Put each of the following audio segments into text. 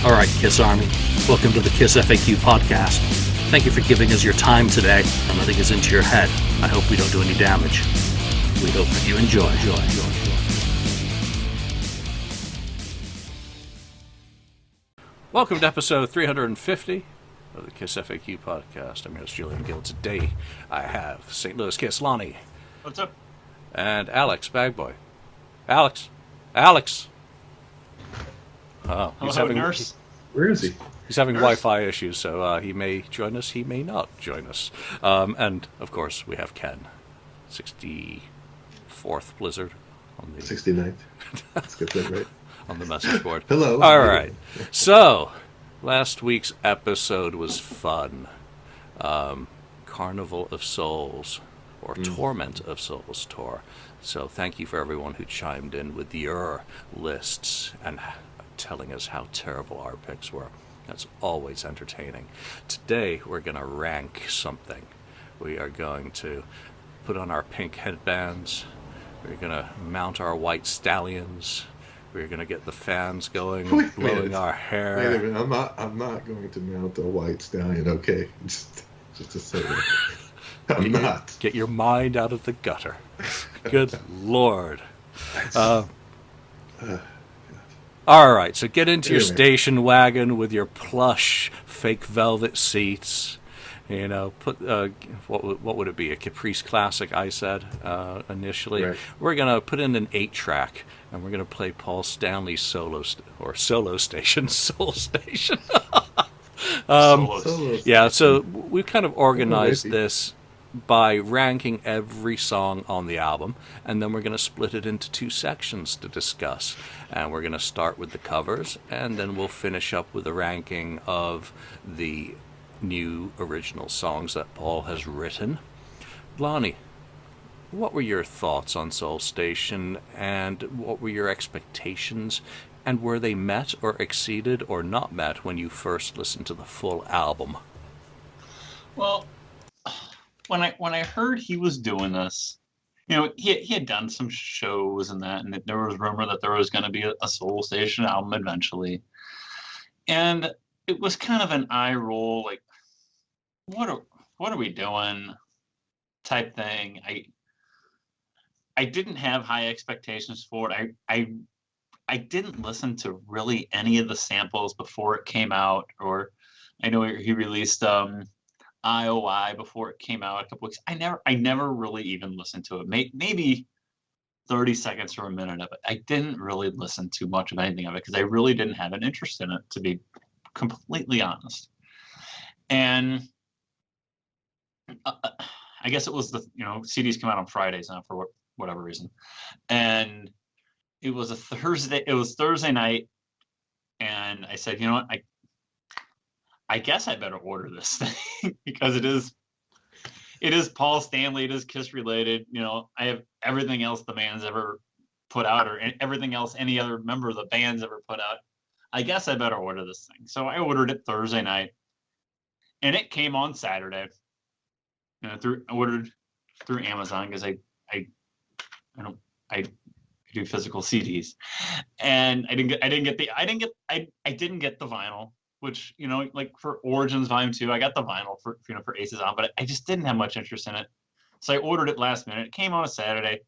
All right, Kiss Army, welcome to the KissFAQ Podcast. Thank you for giving us your time today and letting us into your head. I hope we don't do any damage. We hope that you enjoy. Welcome to episode 350 of the KissFAQ Podcast. I'm your host, Julian Gill. Today I have St. Louis Kiss Lonnie. What's up? And Alex, Bagboy. Alex! Oh, he's having nurse. Where is he? He's having Nurse? Wi-Fi issues, so he may join us, he may not join us. And, of course, we have Ken. 64th Blizzard. On the 69th. Let's get that right. On the message board. Hello. All right. So, last week's episode was fun. Carnival of Souls, or Torment of Souls tour. So thank you for everyone who chimed in with your lists and telling us how terrible our picks were. That's always entertaining. Today we're going to rank something. We are going to put on our pink headbands. We're going to mount our white stallions. We're going to get the fans going, blowing our hair. Wait a minute. I'm not going to mount a white stallion. Okay, just to say that. I'm not. Get your mind out of the gutter. Good Lord. All right, so get into your station wagon with your plush fake velvet seats. You know, put what would it be? A Caprice Classic, I said initially. Right. We're gonna put in an 8-track, and we're gonna play Paul Stanley's Soul Station. Yeah, so we've kind of organized this by ranking every song on the album, and then we're going to split it into 2 sections to discuss. And we're going to start with the covers, and then we'll finish up with a ranking of the new original songs that Paul has written. Lonnie, what were your thoughts on Soul Station, and what were your expectations, and were they met or exceeded or not met when you first listened to the full album? Well, when I heard he was doing this, you know, he had done some shows and that, and there was rumor that there was going to be a Soul Station album eventually, and it was kind of an eye roll, like, what are we doing, type thing. I didn't have high expectations for it. I didn't listen to really any of the samples before it came out, or I know he released IOI before it came out a couple weeks. I never really even listened to it. Maybe 30 seconds or a minute of it. I didn't really listen to much of anything of it because I really didn't have an interest in it, to be completely honest. And I guess it was CDs come out on Fridays now for whatever reason, and it was Thursday night, and I said, you know what, I guess I better order this thing because it is Paul Stanley, it is Kiss related. You know, I have everything else the band's ever put out, or everything else any other member of the band's ever put out. I guess I better order this thing. So I ordered it Thursday night, and it came on Saturday. I ordered through Amazon because I do physical CDs, and I didn't get the vinyl, which, you know, like for Origins Volume 2, I got the vinyl for Aces On, but I just didn't have much interest in it. So I ordered it last minute. It came on a Saturday.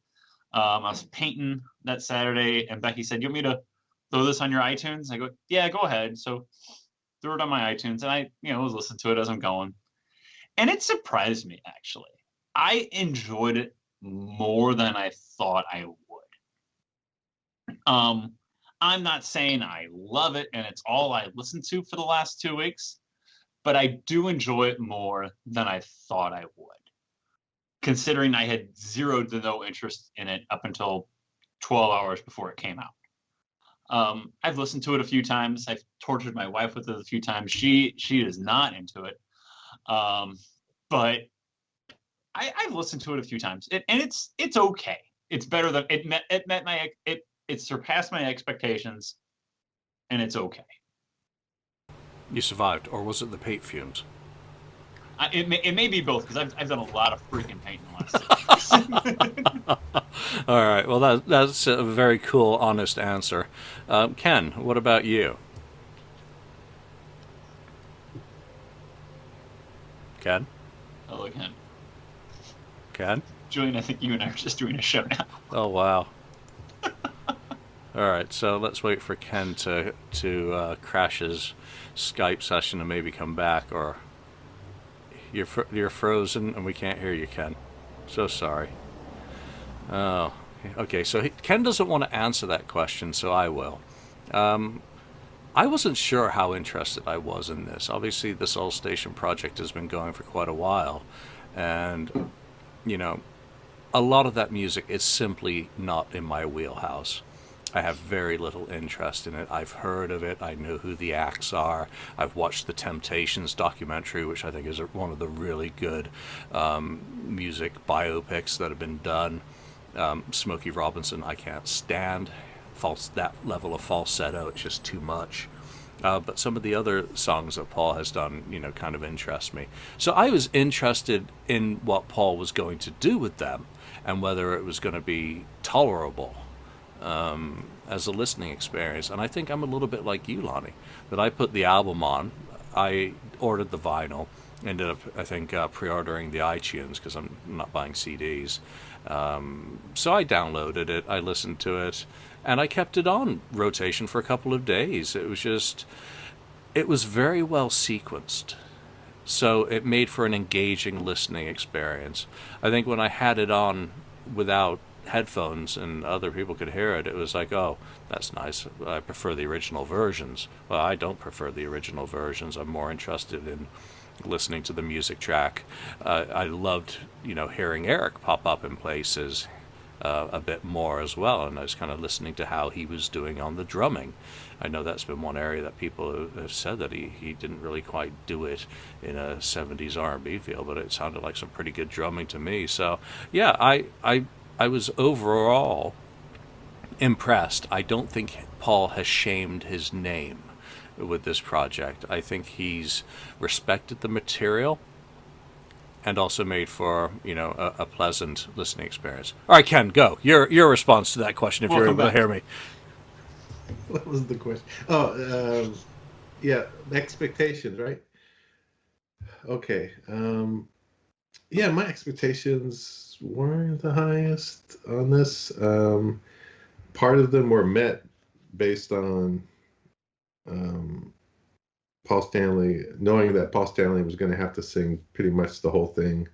I was painting that Saturday, and Becky said, "You want me to throw this on your iTunes?" I go, "Yeah, go ahead." So threw it on my iTunes, and I was listening to it as I'm going. And it surprised me, actually. I enjoyed it more than I thought I would. I'm not saying I love it and it's all I listened to for the last 2 weeks, but I do enjoy it more than I thought I would, considering I had zero to no interest in it up until 12 hours before it came out. I've listened to it a few times. I've tortured my wife with it a few times. She is not into it. But I've listened to it a few times, and it's okay. It's better than it surpassed my expectations, and it's okay. You survived, or was it the paint fumes? It may be both, because I've done a lot of freaking paint in the last 6 weeks. All right. Well, that's a very cool, honest answer. Ken, what about you? Ken? Hello, Ken. Ken? Julian, I think you and I are just doing a show now. Oh, wow. All right, so let's wait for Ken to crash his Skype session and maybe come back, or you're frozen and we can't hear you, Ken. So sorry. Oh, okay. So Ken doesn't want to answer that question, so I will. I wasn't sure how interested I was in this. Obviously, this All Station project has been going for quite a while, and a lot of that music is simply not in my wheelhouse. I have very little interest in it. I've heard of it. I know who the acts are. I've watched the Temptations documentary, which I think is one of the really good music biopics that have been done. Smokey Robinson, I can't stand. That level of falsetto, it's just too much. But some of the other songs that Paul has done, kind of interest me. So I was interested in what Paul was going to do with them and whether it was going to be tolerable as a listening experience. And I think I'm a little bit like you, Lonnie, that I put the album on. I ordered the vinyl, ended up, I think, pre-ordering the iTunes because I'm not buying CDs. So I downloaded it, I listened to it, and I kept it on rotation for a couple of days. It was very well sequenced. So it made for an engaging listening experience. I think when I had it on without headphones and other people could hear it, it was like, oh, that's nice. I prefer the original versions. Well, I don't prefer the original versions. I'm more interested in listening to the music track. I loved, hearing Eric pop up in places a bit more as well, and I was kind of listening to how he was doing on the drumming. I know that's been one area that people have said that he didn't really quite do it in a 70s R&B feel, but it sounded like some pretty good drumming to me. So, yeah, I was overall impressed. I don't think Paul has shamed his name with this project. I think he's respected the material and also made for a pleasant listening experience. All right, Ken, go. Your response to that question, if you're able to hear me. What was the question? Oh, yeah, expectations, right? Okay. Yeah, my expectations weren't the highest on this. Part of them were met based on Paul Stanley, knowing that Paul Stanley was going to have to sing pretty much the whole thing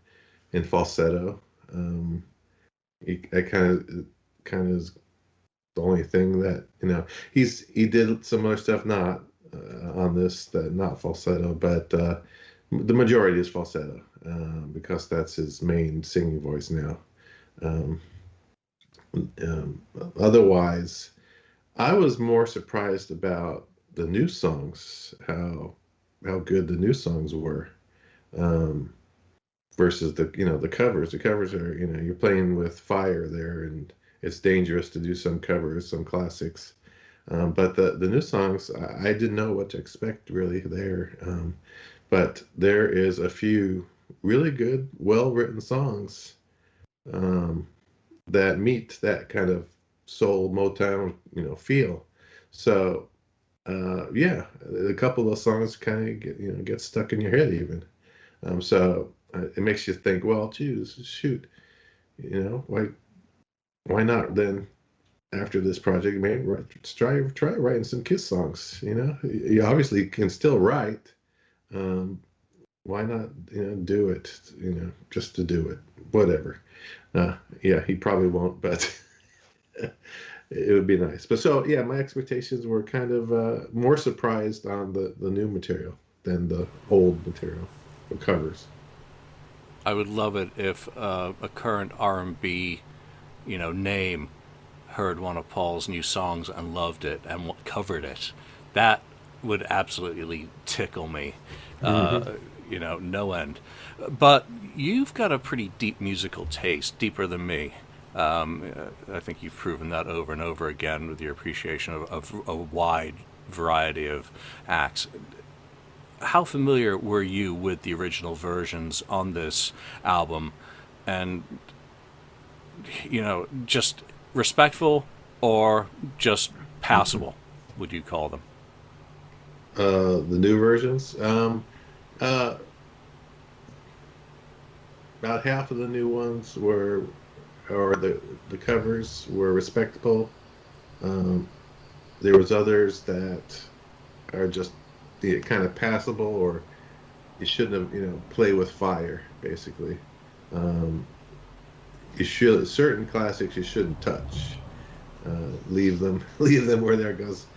in falsetto. That kind of is the only thing that he did some other stuff not on this, that not falsetto, but the majority is falsetto because that's his main singing voice now. Otherwise, I was more surprised about the new songs, how good the new songs were, versus the covers. The covers are, you're playing with fire there, and it's dangerous to do some covers, some classics. But the new songs, I didn't know what to expect really there. But there is a few really good, well-written songs that meet that kind of soul Motown, feel. So, yeah, a couple of songs kind of get stuck in your head even. So it makes you think, well, shoot, why not then? After this project, man, try writing some Kiss songs. You obviously can still write. Why not, do it? Just to do it, whatever. Yeah, he probably won't, but it would be nice. But so, yeah, my expectations were kind of more surprised on the new material than the old material, the covers. I would love it if a current R&B, name heard one of Paul's new songs and loved it and covered it. That would absolutely tickle me, no end. But you've got a pretty deep musical taste, deeper than me. I think you've proven that over and over again with your appreciation of a wide variety of acts. How familiar were you with the original versions on this album? And, just respectful or just passable, would you call them? The new versions? about half of the new ones were, or the covers were respectable. Um, there was others that are just kind of passable, or you shouldn't have, play with fire, basically. Um, you should certain classics you shouldn't touch. Leave them, leave them where they're, because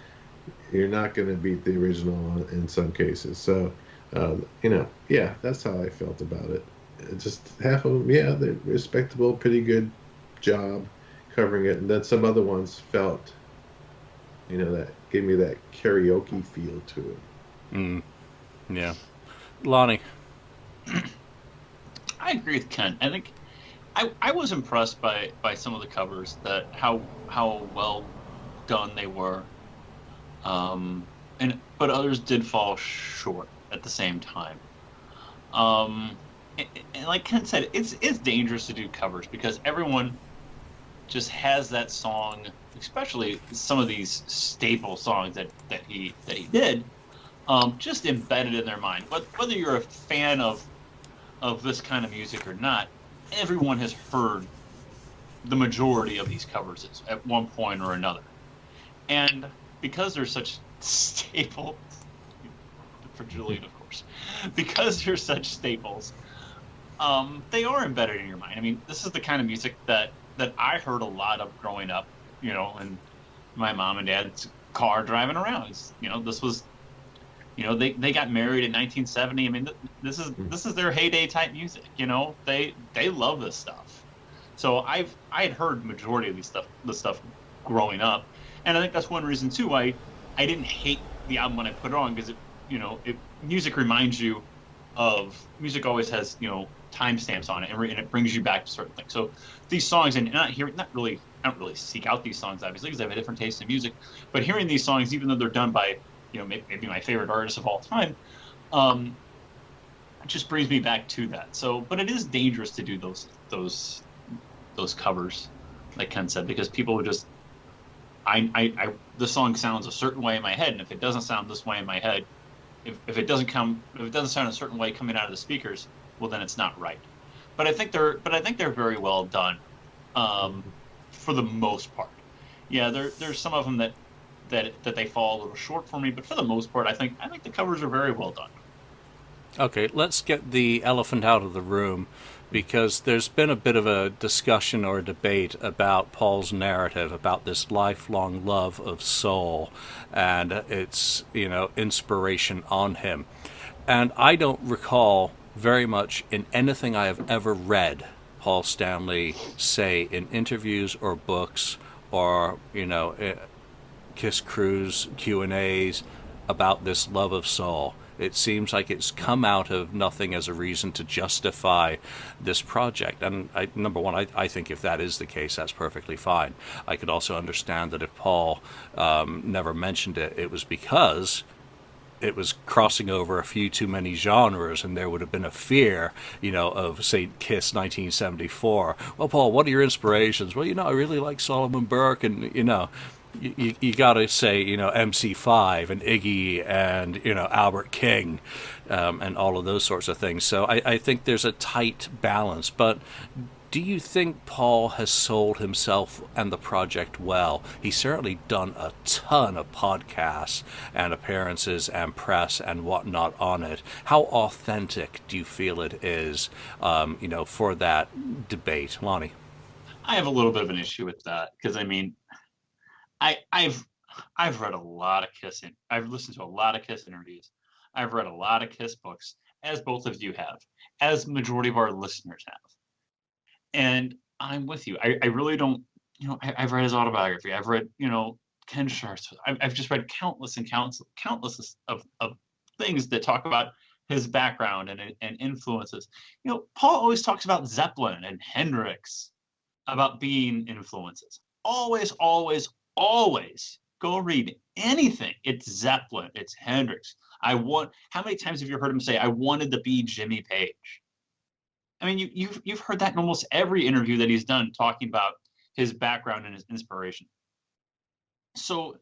you're not going to beat the original in some cases. So, yeah, that's how I felt about it. Just half of them, yeah, they're respectable, pretty good job covering it, and then some other ones felt, that gave me that karaoke feel to it. Mm, yeah. Lonnie. I agree with Ken. I think I was impressed by some of the covers, that how well done they were, but others did fall short at the same time. And like Ken said, it's dangerous to do covers because everyone just has that song, especially some of these staple songs that he did, just embedded in their mind. But whether you're a fan of this kind of music or not, everyone has heard the majority of these covers at one point or another. And because they're such staples, for Julian, of course, because they're such staples, they are embedded in your mind. I mean, this is the kind of music that I heard a lot of growing up, in my mom and dad's car driving around. This was, they got married in 1970. I mean, this is their heyday type music. They love this stuff. So I had heard majority of this stuff growing up, and I think that's one reason too why I didn't hate the album when I put it on, because music reminds you of music. Always has timestamps on it, and it brings you back to certain things. So these songs, and I don't really seek out these songs, obviously, because I have a different taste in music. But hearing these songs, even though they're done by maybe my favorite artist of all time, it just brings me back to that. So, but it is dangerous to do those covers, like Ken said, because people would just the song sounds a certain way in my head, and if it doesn't sound this way in my head, if it doesn't sound a certain way coming out of the speakers, well, then it's not right. But I think they're very well done, for the most part. Yeah, there's some of them that they fall a little short for me, but for the most part, I think the covers are very well done. Okay, let's get the elephant out of the room, because there's been a bit of a discussion or a debate about Paul's narrative, about this lifelong love of soul and its, inspiration on him. And I don't recall very much in anything I have ever read Paul Stanley say in interviews or books or, Kiss Cruise Q&As about this love of soul. It seems like it's come out of nothing as a reason to justify this project. And number one, I think if that is the case, that's perfectly fine. I could also understand that if Paul never mentioned it, it was because it was crossing over a few too many genres, and there would have been a fear, of, say, Kiss 1974. Well, Paul, what are your inspirations? Well, I really like Solomon Burke, and, you got to say, MC5 and Iggy and, Albert King, and all of those sorts of things. So I think there's a tight balance. But do you think Paul has sold himself and the project well? He's certainly done a ton of podcasts and appearances and press and whatnot on it. How authentic do you feel it is, for that debate? Lonnie? I have a little bit of an issue with that, because I mean, I've read a lot of Kiss. I've listened to a lot of Kiss interviews. I've read a lot of Kiss books, as both of you have, as majority of our listeners have. And I'm with you. I really don't. I've read his autobiography. I've read Ken Sharp's. I've just read countless of things that talk about his background and influences. Paul always talks about Zeppelin and Hendrix, about being influences. Always, always, always go read anything. It's Zeppelin. It's Hendrix. How many times have you heard him say, "I wanted to be Jimmy Page"? I mean, you've heard that in almost every interview that he's done, talking about his background and his inspiration. So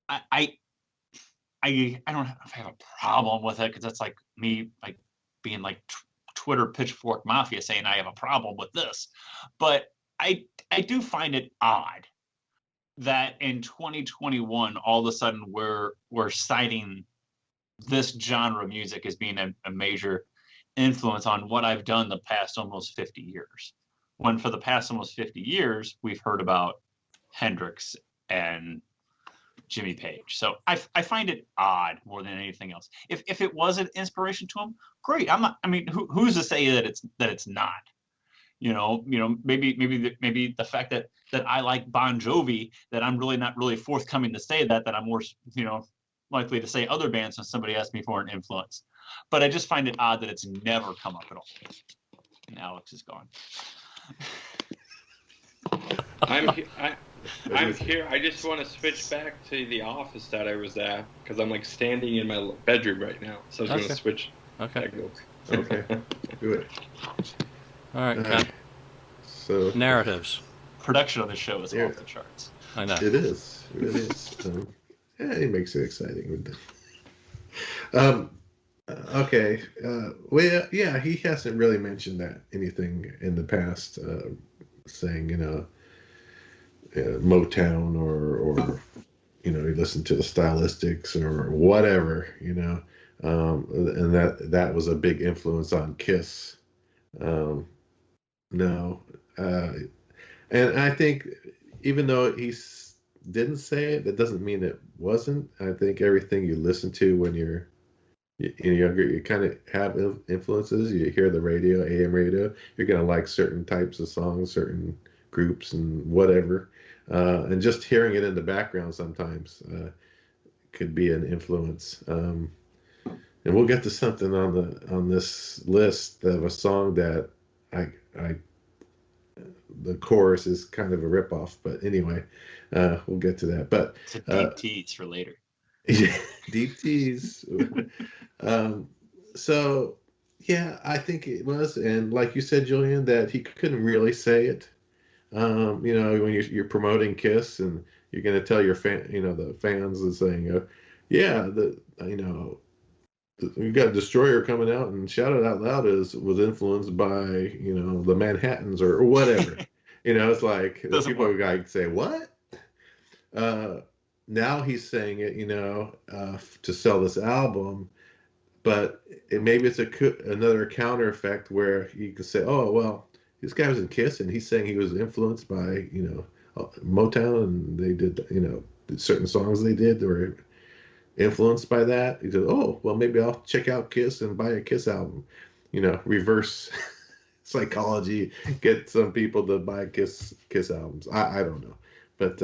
I don't know if I have a problem with it, because that's like me, like being like Twitter pitchfork mafia saying I have a problem with this, but I do find it odd that in 2021 all of a sudden we're citing this genre of music as being a major influence on what I've done the past almost 50 years. When for the past almost 50 years, we've heard about Hendrix and Jimmy Page. So I find it odd more than anything else. If it was an inspiration to him, great. Who's to say that it's not? Maybe the fact that I like Bon Jovi, that I'm really not really forthcoming to say that I'm more, likely to say other bands when somebody asks me for an influence. But I just find it odd that it's never come up at all. And Alex is gone. I'm here. I just want to switch back to the office that I was at because I'm like standing in my bedroom right now. So I was going to switch. Okay. Okay. Do it. All right, Ken. So narratives. Production on the show is off the charts. I know. It is. It makes it exciting. Okay. Well, yeah, he hasn't really mentioned anything in the past, saying, Motown or he listened to the Stylistics or whatever, and that was a big influence on Kiss. No. And I think even though he didn't say it, that doesn't mean it wasn't. I think everything you listen to when you're younger, you kind of have influences. You hear the radio, AM radio, you're going to like certain types of songs, certain groups and whatever. And just hearing it in the background sometimes could be an influence. And we'll get to something on this list of a song that the chorus is kind of a ripoff, but anyway, we'll get to that. But it's a deep tease for later. Yeah, deep tease. So yeah, I think it was, and like you said, Julian, that he couldn't really say it. When you're promoting Kiss and you're going to tell your the fans and saying, we got Destroyer coming out and Shout It Out Loud was influenced by, the Manhattans or whatever. It's like people like say, what? Now he's saying it, to sell this album, but maybe it's another counter effect where you could say, oh, well, this guy was in Kiss and he's saying he was influenced by, Motown, and they did, certain songs they did that were influenced by that. He said, oh, well, maybe I'll check out Kiss and buy a Kiss album. Reverse psychology, get some people to buy Kiss albums. I don't know. But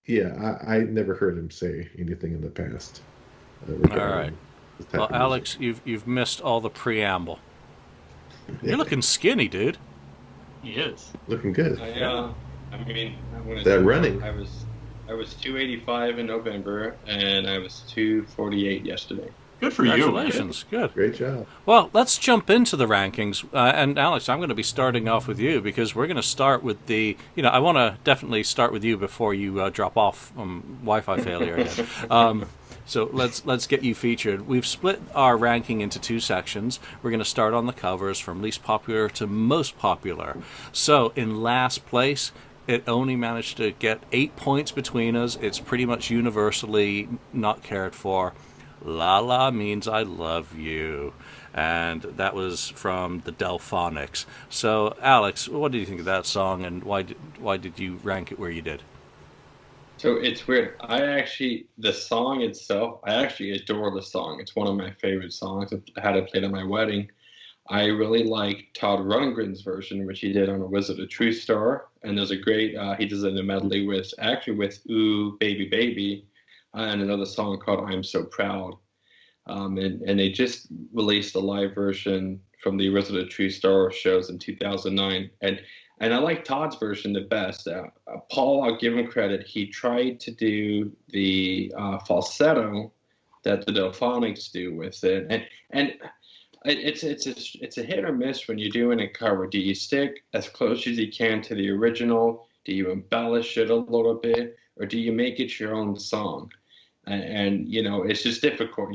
I never heard him say anything in the past. All right. Well, Alex, you've missed all the preamble. You're looking skinny, dude. He is. Looking good. That running. I was 285 in November, and I was 248 yesterday. Good for you. Congratulations. Good. Great job. Well, let's jump into the rankings. And Alex, I'm going to be starting off with you because we're going to start with I want to definitely start with you before you drop off Wi-Fi failure again. So let's get you featured. We've split our ranking into two sections. We're going to start on the covers from least popular to most popular. So in last place, it only managed to get 8 points between us. It's pretty much universally not cared for. La La Means I Love You. And that was from the Delphonics. So, Alex, what did you think of that song, and why did you rank it where you did? So it's weird. The song itself, I actually adore the song. It's one of my favorite songs. I had it played at my wedding. I really like Todd Rundgren's version, which he did on A Wizard of True Star. And there's a great, he does it in a medley with Ooh, Baby, Baby, and another song called I'm So Proud. And they just released a live version from the Wizard of True Star shows in 2009. And I like Todd's version the best. Paul, I'll give him credit. He tried to do the falsetto that the Delphonics do with it. And it's a hit or miss when you're doing a cover. Do you stick as close as you can to the original? Do you embellish it a little bit? Or do you make it your own song? And it's just difficult.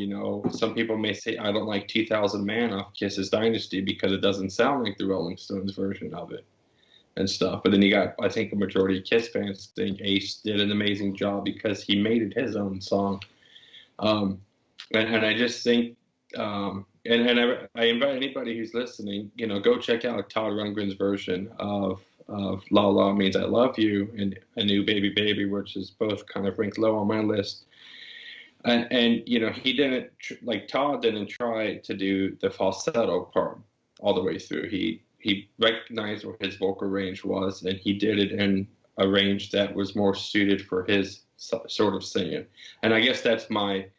Some people may say, I don't like 2000 Man off Kiss's Dynasty because it doesn't sound like the Rolling Stones version of it and stuff. But then you got, I think, a majority of Kiss fans think Ace did an amazing job because he made it his own song. And I just think, and I invite anybody who's listening, go check out Todd Rundgren's version of La La Means I Love You and A New Baby Baby, which is both kind of ranked low on my list. And he didn't, like Todd didn't try to do the falsetto part all the way through. He recognized what his vocal range was, and he did it in a range that was more suited for his sort of singing. And I guess that's why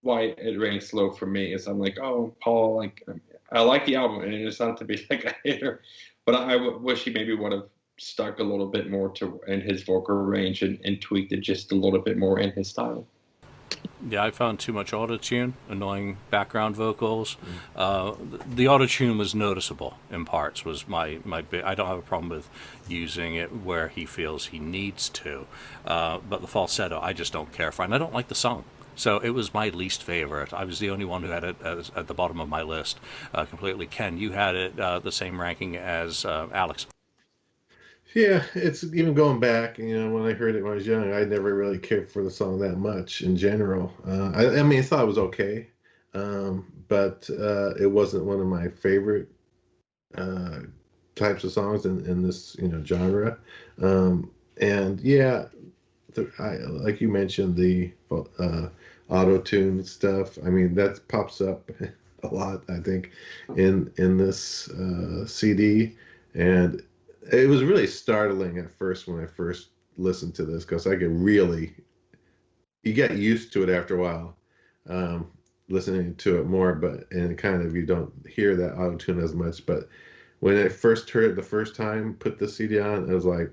it ranks low for me, is I'm like, oh, Paul, like, I like the album, and it's not to be like a hater, but I wish he maybe would have stuck a little bit more in his vocal range and tweaked it just a little bit more in his style. Yeah, I found too much auto-tune, annoying background vocals. The auto-tune was noticeable in parts. Was my big. I don't have a problem with using it where he feels he needs to, but the falsetto I just don't care for, and I don't like the song. So it was my least favorite. I was the only one who had it at the bottom of my list completely. Ken, you had it the same ranking as Alex. Yeah, it's even going back, when I heard it when I was young, I never really cared for the song that much in general. I mean, I thought it was okay, but it wasn't one of my favorite types of songs in this, genre. And yeah, like you mentioned, the auto-tune stuff, I mean, that pops up a lot, I think, in this CD. And it was really startling at first when I first listened to this, because you get used to it after a while, listening to it more, and kind of you don't hear that auto-tune as much. But when I first heard it the first time, put the CD on, I was like,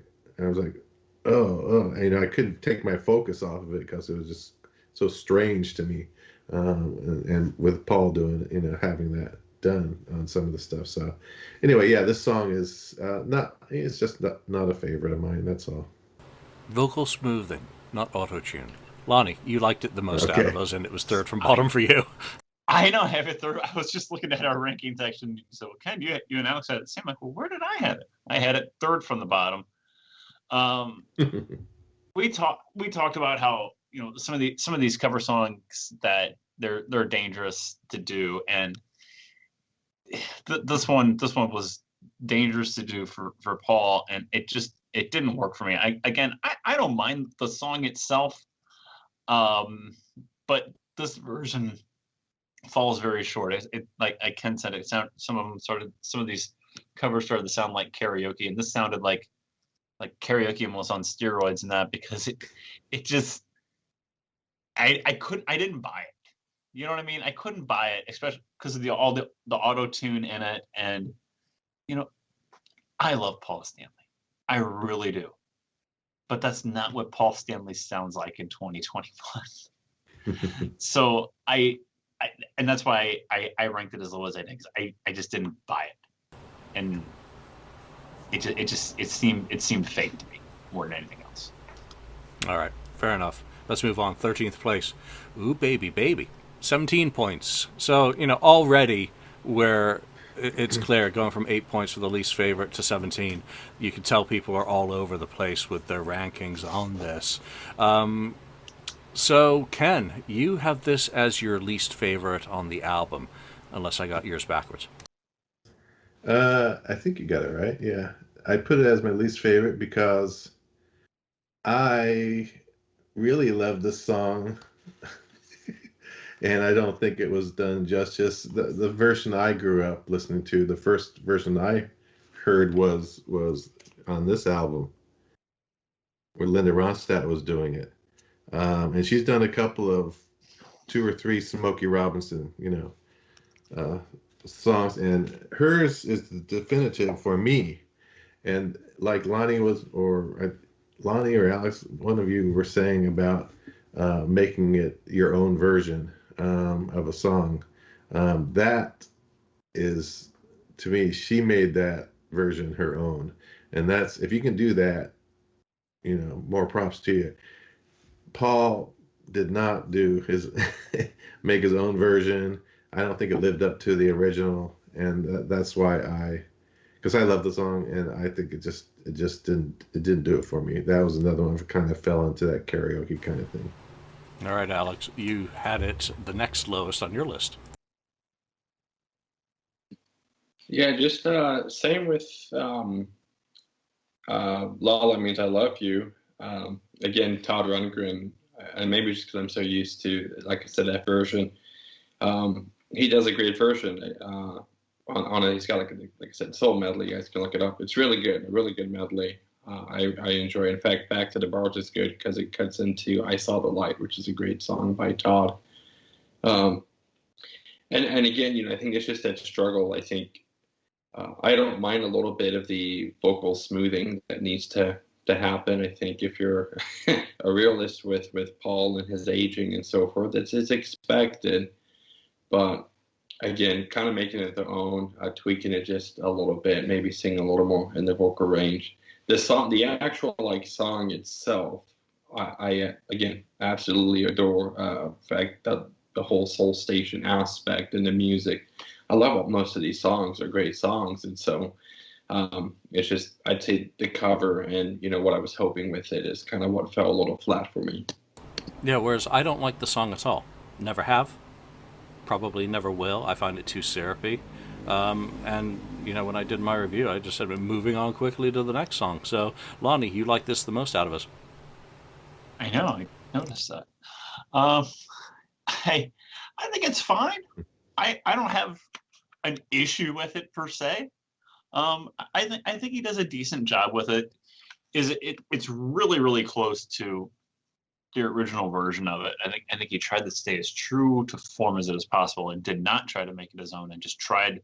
oh, I couldn't take my focus off of it because it was just so strange to me. And with Paul doing, having that done on some of the stuff. So anyway, yeah, this song is it's just not a favorite of mine. That's all. Vocal smoothing, not auto-tune. Lonnie, you liked it the most out of us, and it was third from bottom for you. I know I have it third. I was just looking at our ranking section. So Ken, you and Alex had it the same. Like, well, where did I have it? I had it third from the bottom. We talked about how some of these cover songs that they're dangerous to do, and this one was dangerous to do for Paul, and it didn't work for me. I don't mind the song itself, but this version falls very short. It like Ken said, some of these covers started to sound like karaoke, and this sounded like karaoke almost on steroids and that, because it just I didn't buy it. You know what I mean? I couldn't buy it, especially because of all the auto tune in it, and I love Paul Stanley, I really do, but that's not what Paul Stanley sounds like in 2021. So and that's why I ranked it as low as I did, because I just didn't buy it, and it seemed fake to me more than anything else. All right, fair enough. Let's move on. 13th place. Ooh, baby, baby. 17 points. So, already where it's clear, going from 8 points for the least favorite to 17, you can tell people are all over the place with their rankings on this. So, Ken, you have this as your least favorite on the album, unless I got yours backwards. I think you got it right. Yeah, I put it as my least favorite because I really love this song, and I don't think it was done justice. The version I grew up listening to, the first version I heard was on this album, where Linda Ronstadt was doing it, and she's done a couple of 2 or 3 Smokey Robinson, songs, and hers is the definitive for me. And like Lonnie or Alex, one of you were saying about making it your own version of a song. That is, to me, she made that version her own, and that's, if you can do that, more props to you. Paul did not do his make his own version. I don't think it lived up to the original, and that's why because I love the song, and I think it just didn't do it for me. That was another one that kind of fell into that karaoke kind of thing. All right, Alex, you had it the next lowest on your list. Yeah, just same with Lala Means I Love You. Again, Todd Rundgren, and maybe just because I'm so used to, like I said, that version. He does a great version on it. He's got like I said, soul medley. You guys can look it up. It's really good, a really good medley. I enjoy it. In fact, Back to the Barge is good because it cuts into I Saw the Light, which is a great song by Todd. And again, I think it's just that struggle. I think I don't mind a little bit of the vocal smoothing that needs to happen. I think if you're a realist with Paul and his aging and so forth, it's expected. But again, kind of making it their own, tweaking it just a little bit, maybe singing a little more in the vocal range. The actual song itself, I again absolutely adore. In fact, the whole Soul Station aspect and the music. I love most of these songs are great songs, and so it's just I'd say the cover and what I was hoping with it is kind of what fell a little flat for me. Yeah, whereas I don't like the song at all. Never have. Probably never will. I find it too syrupy. And when I did my review, I just said we're moving on quickly to the next song. So, Lonnie, you like this the most out of us. I know. I noticed that. I think it's fine. I don't have an issue with it per se. I think he does a decent job with it. It's really, really close to the original version of it. I think he tried to stay as true to form as possible and did not try to make it his own, and just tried,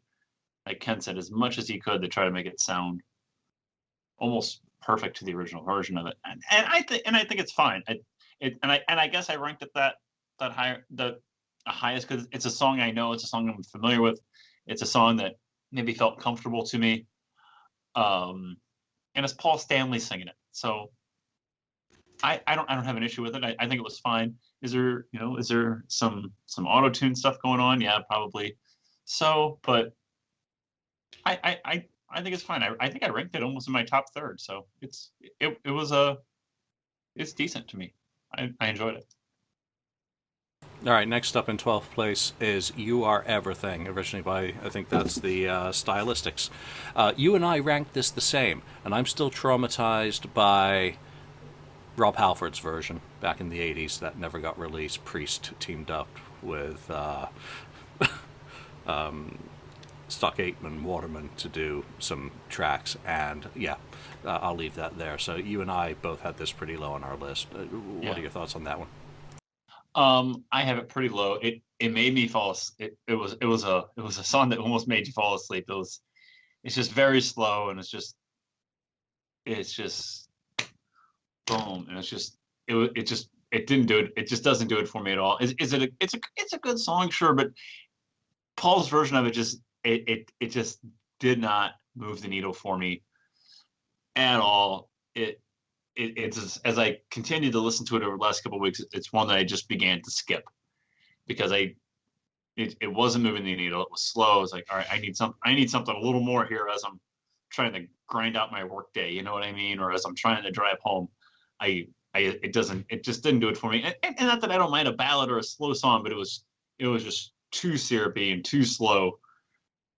like Ken said, as much as he could to try to make it sound almost perfect to the original version of it. And I think it's fine. I guess I ranked it that higher, the highest, because it's a song I know, it's a song I'm familiar with, it's a song that maybe felt comfortable to me, and it's Paul Stanley singing it, so I don't have an issue with it. I think it was fine. Is there some auto-tune stuff going on? Yeah, probably so, but I think it's fine. I think I ranked it almost in my top third, so it's decent to me. I enjoyed it. All right, next up in 12th place is You Are Everything, originally by, I think that's the Stylistics. You and I ranked this the same, and I'm still traumatized by Rob Halford's version back in the 80s that never got released. Priest teamed up with Stock Aitken Waterman to do some tracks, and I'll leave that there. So you and I both had this pretty low on our list. What are your thoughts on that one? I have it pretty low. It made me fall asleep. It was a song that almost made you fall asleep. It's just very slow, and it's just boom, and it didn't do it. It just doesn't do it for me at all. It's a good song, sure, but Paul's version of it it just did not move the needle for me at all. It's just, as I continued to listen to it over the last couple of weeks, it's one that I just began to skip because it wasn't moving the needle. It was slow. I was like, all right, I need something a little more here as I'm trying to grind out my work day. You know what I mean? Or as I'm trying to drive home, it just didn't do it for me. And not that I don't mind a ballad or a slow song, but it was just too syrupy and too slow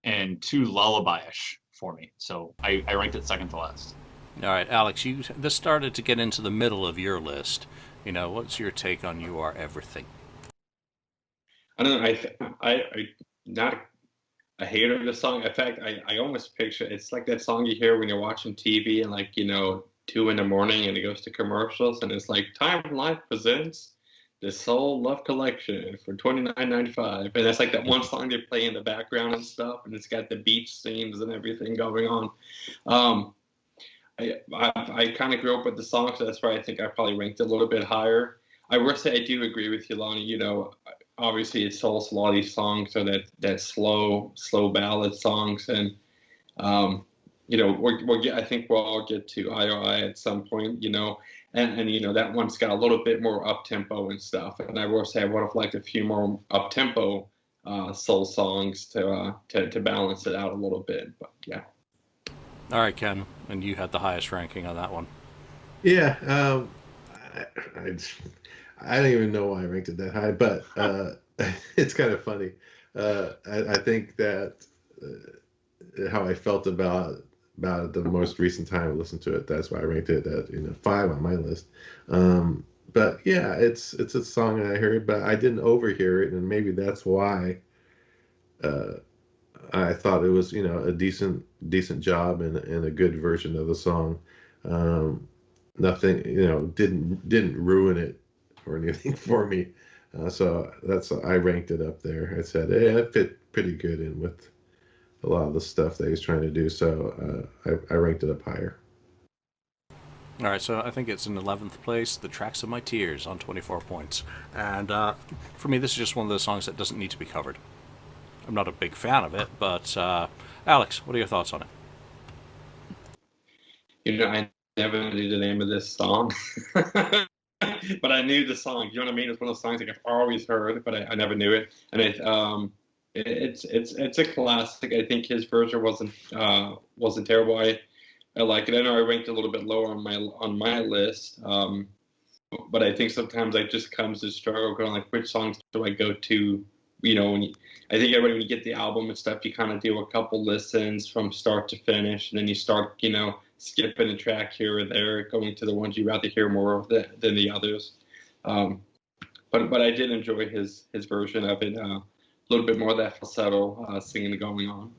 and too lullaby-ish for me. So I ranked it second to last. All right, Alex, this started to get into the middle of your list. What's your take on You Are Everything? I don't know. I'm not a hater of the song. In fact, I almost picture it's like that song you hear when you're watching TV and 2 a.m. and it goes to commercials and it's like Time Life presents the Soul Love Collection for $29.95, and that's like that one song they play in the background and stuff, and it's got the beach scenes and everything going on. I kind of grew up with the song, so that's why I think I probably ranked it a little bit higher. I will say I do agree with you, Lonnie. Obviously it's also a lot of these songs are that slow ballad songs, and I think we'll all get to I at some point, and that one's got a little bit more up tempo and stuff. And I will say I would have liked a few more up tempo soul songs to balance it out a little bit. But yeah. All right, Ken, and you had the highest ranking on that one. Yeah, I don't even know why I ranked it that high, but it's kind of funny. I think that how I felt about it the most recent time I listened to it, that's why I ranked it at 5 on my list. But yeah, it's a song that I heard, but I didn't overhear it, and maybe that's why I thought it was a decent job and a good version of the song. Nothing didn't ruin it or anything for me. So I ranked it up there. I said it fit pretty good in with a lot of the stuff that he's trying to do. So I ranked it up higher. All right, so I think it's in 11th place, The Tracks of My Tears on 24 points. And for me, this is just one of those songs that doesn't need to be covered. I'm not a big fan of it, but Alex, what are your thoughts on it? I never knew the name of this song, but I knew the song. You know what I mean? It's one of those songs like I've always heard, but I never knew it. And it's a classic. I think his version wasn't terrible. I like it. I know I ranked a little bit lower on my list, but I think sometimes I just comes to struggle going like, which songs do I go to? I think everybody, when you get the album and stuff, you kind of do a couple listens from start to finish, and then you start, skipping a track here or there, going to the ones you rather hear more of than the others. But I did enjoy his version of it, a little bit more of that falsetto singing going on.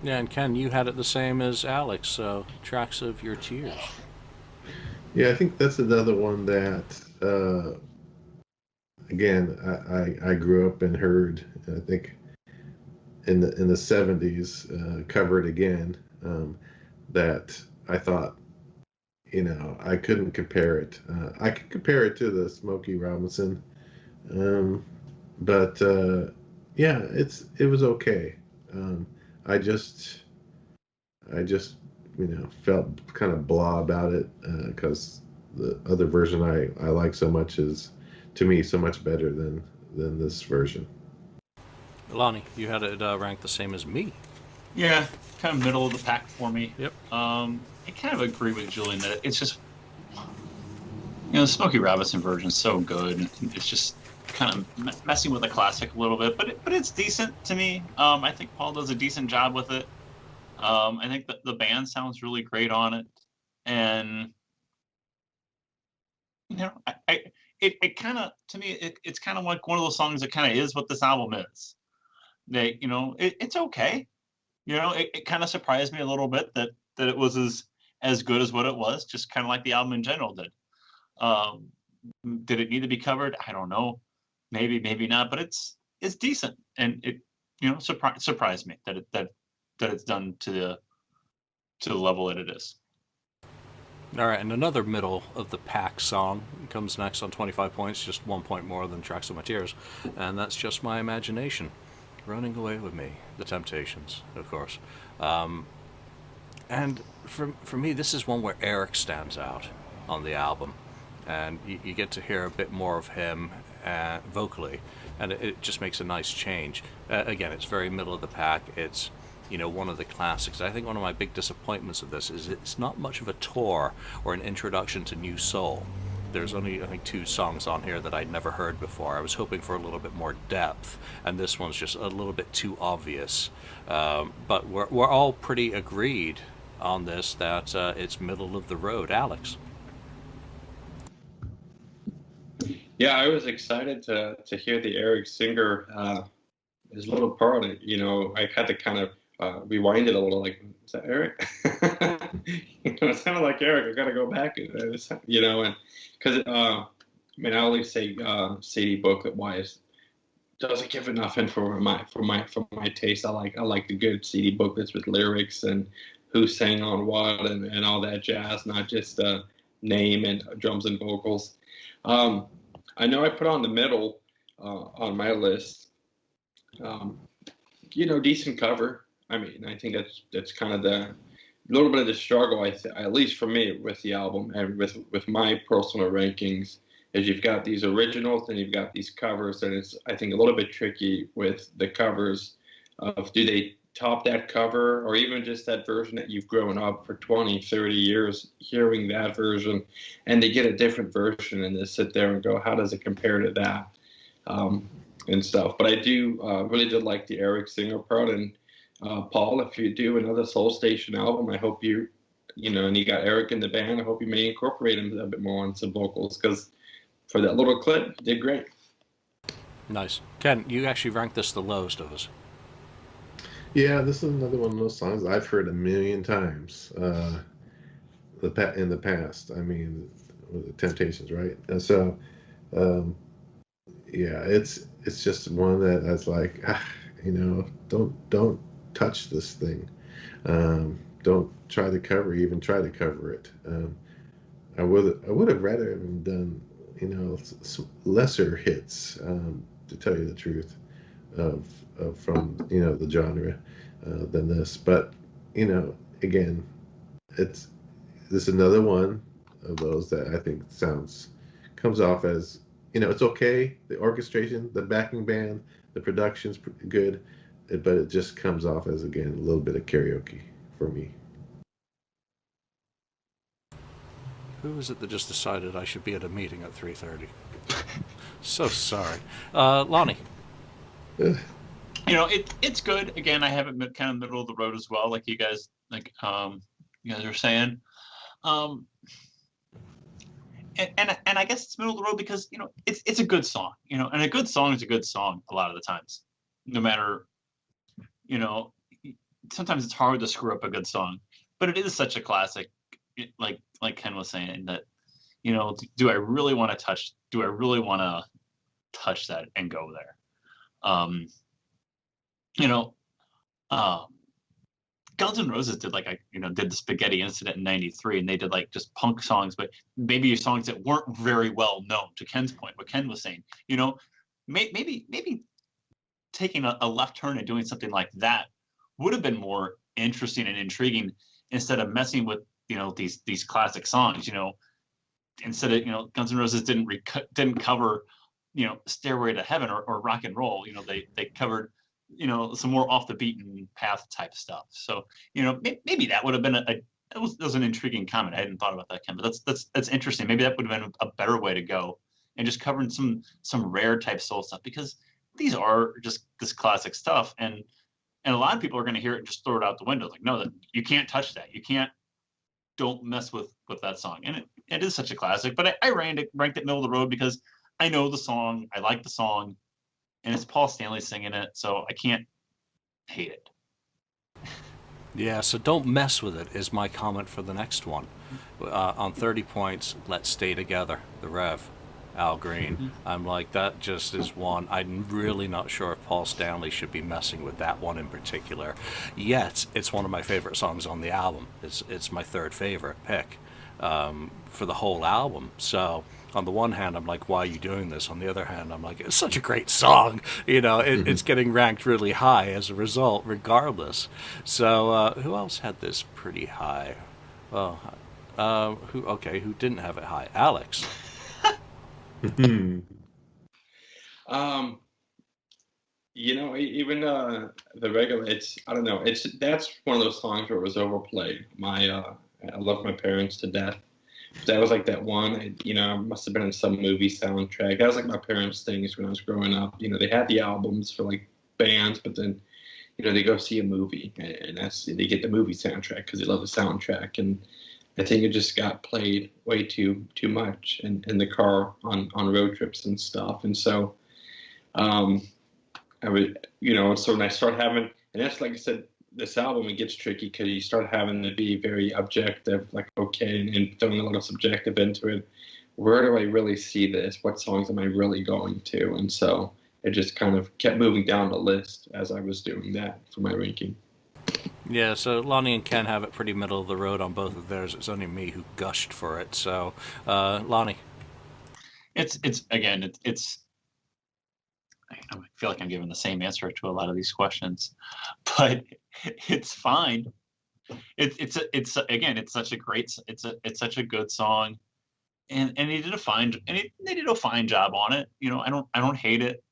Yeah, and Ken, you had it the same as Alex, so Tracks of Your Tears. Yeah, I think that's another one that, again, I grew up and heard, I think, in the 70s, covered again, that I thought, I couldn't compare it. I could compare it to the Smokey Robinson, but yeah, it was okay. I just felt kind of blah about it because the other version I like so much is, to me, so much better than this version. Lonnie, you had it ranked the same as me. Yeah, kind of middle of the pack for me. Yep. I kind of agree with Julian that it's just, the Smokey Robinson version is so good. It's just kind of messing with the classic a little bit, but it's decent to me. I think Paul does a decent job with it. I think that the band sounds really great on it, and it kind of, to me, it's kind of like one of those songs that kind of is what this album is. It's okay. It kind of surprised me a little bit that it was as good as what it was, just kind of like the album in general did. Did it need to be covered? I don't know. Maybe not, but it's decent, and it surprised me that it's done to the level that it is. All right, and another middle of the pack song comes next on 25 points, just 1 point more than Tracks of My Tears, and that's Just My Imagination. Running Away With Me, The Temptations, of course. And for me, this is one where Eric stands out on the album, and you get to hear a bit more of him vocally, and it just makes a nice change. Again, it's very middle of the pack. It's one of the classics. I think one of my big disappointments of this is it's not much of a tour or an introduction to new soul. There's only, I think, 2 songs on here that I'd never heard before. I was hoping for a little bit more depth, and this one's just a little bit too obvious. But we're all pretty agreed on this that it's middle of the road. Alex? Yeah, I was excited to hear the Eric Singer, his little part. I had to kind of rewind it a little, like, is that Eric? It sounded like Eric. I got to go back, and because I always say CD booklet wise doesn't give enough info for my taste. I like the good CD booklets with lyrics and who sang on what and all that jazz, not just name and drums and vocals. I know I put on the middle on my list. Decent cover. I mean, I think that's kind of little bit of the struggle, at least for me, with the album and with my personal rankings, is you've got these originals and you've got these covers, and it's, I think, a little bit tricky with the covers of, do they top that cover, or even just that version that you've grown up for 20, 30 years hearing that version, and they get a different version and they sit there and go, how does it compare to that, and stuff. But I do really did like the Eric Singer part, and Paul, if you do another Soul Station album, I hope and you got Eric in the band, I hope you may incorporate him a bit more on some vocals, because for that little clip, you did great. Nice. Ken, you actually ranked this the lowest of us. Yeah, this is another one of those songs I've heard a million times in the past. I mean, the Temptations, right? And so, yeah, it's just one that's like, don't touch this thing. Don't try to cover it. I would have rather have done, lesser hits, to tell you the truth, from the genre, than this. But again, this is another one of those that I think comes off as, it's okay. The orchestration, the backing band, the production's good, but it just comes off as, again, a little bit of karaoke for me. Who is it that just decided I should be at a meeting at 3:30? So sorry. Lonnie. It's good. Again, I have it kind of middle of the road as well, like you guys are saying. And I guess it's middle of the road because it's a good song, and a good song is a good song a lot of the times, no matter, sometimes it's hard to screw up a good song, but it is such a classic, like Ken was saying, that do I really want to touch that and go there? Guns N' Roses did did the Spaghetti Incident in '93, and they did just punk songs, but maybe songs that weren't very well known. To Ken's point, what Ken was saying, maybe taking a left turn and doing something like that would have been more interesting and intriguing, instead of messing with these classic songs. Instead of Guns N' Roses didn't cover Stairway to Heaven or Rock and Roll. They covered some more off the beaten path type stuff. So maybe that would have been that was an intriguing comment. I hadn't thought about that, Ken, but that's interesting. Maybe that would have been a better way to go, and just covering some rare type soul stuff, because these are just this classic stuff, and a lot of people are going to hear it and just throw it out the window, like, no, that you can't touch that. Don't mess with that song. And it is such a classic, but I ranked it middle of the road because I know the song, I like the song, and it's Paul Stanley singing it, so I can't hate it. Yeah, so don't mess with it is my comment for the next one. On 30 points, Let's Stay Together, the Rev, Al Green. Mm-hmm. I'm like, that just is one. I'm really not sure if Paul Stanley should be messing with that one in particular. Yet, it's one of my favorite songs on the album. It's my third favorite pick for the whole album. So on the one hand, I'm like, why are you doing this? On the other hand, I'm like, it's such a great song. It's getting ranked really high as a result, regardless. So who else had this pretty high? Well, who didn't have it high? Alex. Even the regular, I don't know, that's one of those songs where it was overplayed. I love my parents to death. That was like that one, must have been in some movie soundtrack. That was like my parents' things when I was growing up. They had the albums for like bands, but then, they go see a movie, and they get the movie soundtrack because they love the soundtrack. And I think it just got played way too much in the car on road trips and stuff. And so, I would, so when I start having, and that's, like I said, this album, it gets tricky because you start having to be very objective, like, okay, and throwing a lot of subjective into it. Where do I really see this? What songs am I really going to? And so it just kind of kept moving down the list as I was doing that for my ranking. Yeah, so Lonnie and Ken have it pretty middle of the road on both of theirs. It's only me who gushed for it. So, Lonnie. It's I feel like I'm giving the same answer to a lot of these questions, but it's fine. it's again, it's such a great, it's such a good song, and they did a fine job on it. You know, I don't hate it,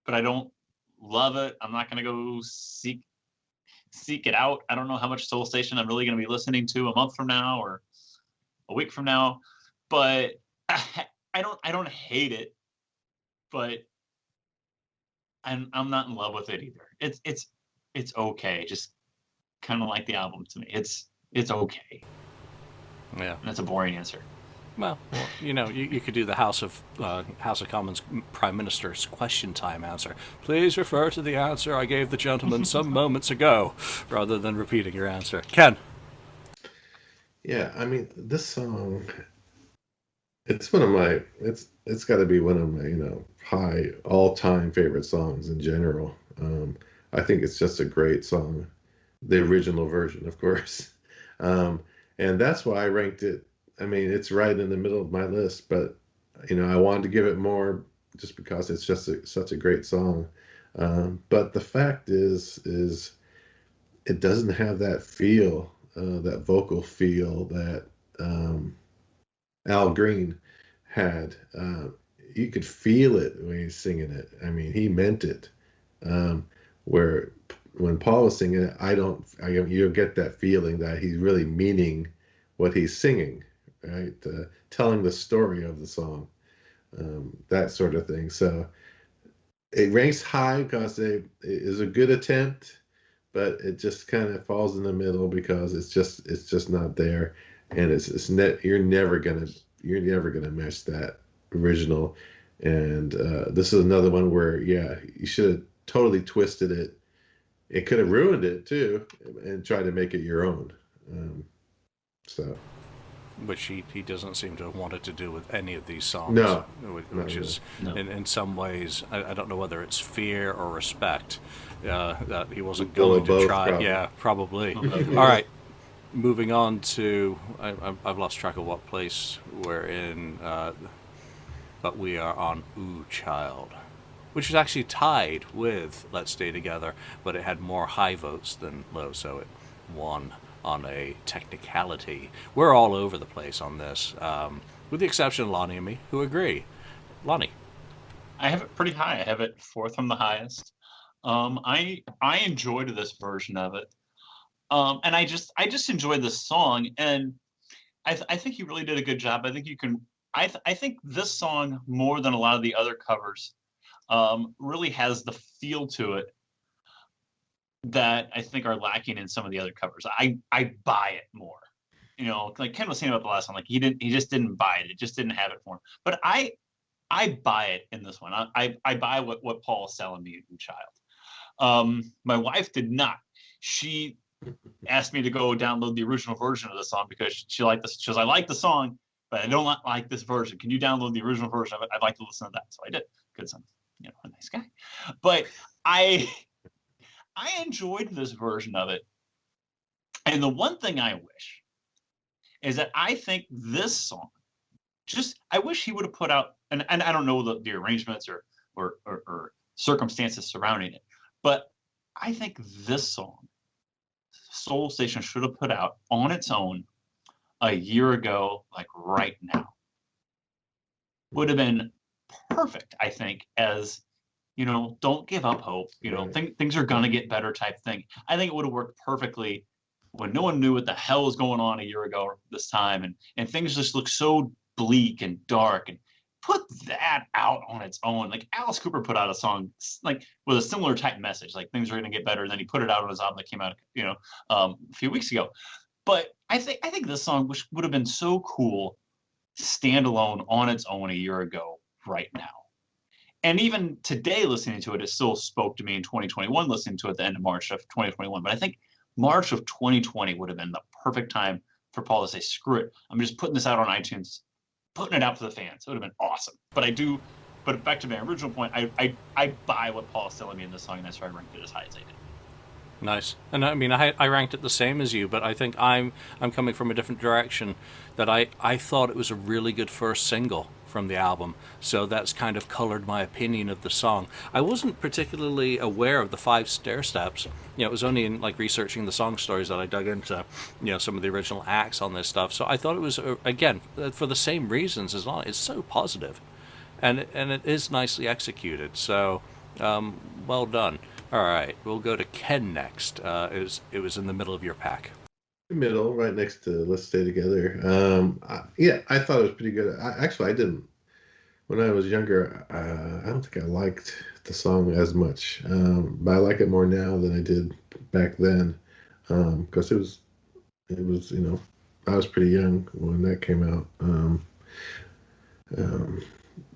but I don't love it. I'm not gonna go seek it out. I don't know how much Soul Station I'm really gonna be listening to a month from now or a week from now, but I don't hate it, but I'm not in love with it either. It's okay. Just kind of like the album to me. It's okay. Yeah. And that's a boring answer. Well, you know, you could do the House of Commons Prime Minister's question time answer. Please refer to the answer I gave the gentleman some moments ago, rather than repeating your answer. Ken. Yeah, I mean, this song, it's one of my, it's got to be one of my, you know, high all-time favorite songs in general. I think it's just a great song, the original version, of course. And that's why I ranked it. I mean, it's right in the middle of my list, but, you know, I wanted to give it more just because it's just such a great song. But the fact is it doesn't have that feel, that vocal feel that Al Green had. You could feel it when he's singing it. I mean, he meant it. Where when Paul was singing it, you get that feeling that he's really meaning what he's singing, right? Telling the story of the song, that sort of thing. So it ranks high because it is a good attempt, but it just kind of falls in the middle because it's just not there, and you're never gonna match that original. And this is another one where, yeah, you should have totally twisted it. It could have ruined it too, and tried to make it your own. So, Which he doesn't seem to have wanted to do with any of these songs. No. Which is, in some ways, I don't know whether it's fear or respect that he wasn't going to try. Probably. Yeah, probably. All right, moving on to, I've lost track of what place we're in, but we are on Ooh Child, which is actually tied with Let's Stay Together, but it had more high votes than low, so it won on a technicality. We're all over the place on this, with the exception of Lonnie and me, who agree. Lonnie. I have it pretty high. I have it fourth from the highest. I enjoyed this version of it, and I just enjoyed this song, and I think he really did a good job. I think you can. I think this song, more than a lot of the other covers, really has the feel to it that I think are lacking in some of the other covers. I buy it more. You know, like Ken was saying about the last one, like he just didn't buy it. It just didn't have it for him. But I buy it in this one. I buy what Paul is selling me in Child. My wife did not. She asked me to go download the original version of the song because she liked this. She goes, I like the song, but I don't like this version. Can you download the original version of it? I'd like to listen to that. So I did. Good son, you know, a nice guy. But I enjoyed this version of it. And the one thing I wish is that I think this song, I wish he would have put out, and I don't know the arrangements or circumstances surrounding it, but I think this song, Soul Station should have put out on its own a year ago, like right now. Would have been perfect, I think, as, you know, don't give up hope. You know, things are going to get better type thing. I think it would have worked perfectly when no one knew what the hell was going on a year ago this time. And things just look so bleak and dark, and put that out on its own. Like Alice Cooper put out a song like with a similar type message, like things are going to get better. And then he put it out on his album that came out, you know, a few weeks ago. But I think this song would have been so cool standalone on its own a year ago right now. And even today, listening to it, it still spoke to me in 2021, listening to it at the end of March of 2021. But I think March of 2020 would have been the perfect time for Paul to say, screw it, I'm just putting this out on iTunes, putting it out to the fans. It would have been awesome. But back to my original point, I buy what Paul is telling me in this song, and that's why I ranked it as high as I did. Nice. And I mean, I ranked it the same as you, but I think I'm coming from a different direction. That I thought it was a really good first single from the album, so that's kind of colored my opinion of the song. I wasn't particularly aware of the 5 stair steps. It was only in like researching the song stories that I dug into, some of the original acts on this stuff. So I thought it was, again, for the same reasons as Lonnie. It's so positive, and it is nicely executed. So, well done. All right, we'll go to Ken next. It was in the middle of your pack. Middle, right next to Let's Stay Together. I thought it was pretty good. I didn't. When I was younger, I don't think I liked the song as much, but I like it more now than I did back then, because it was, I was pretty young when that came out.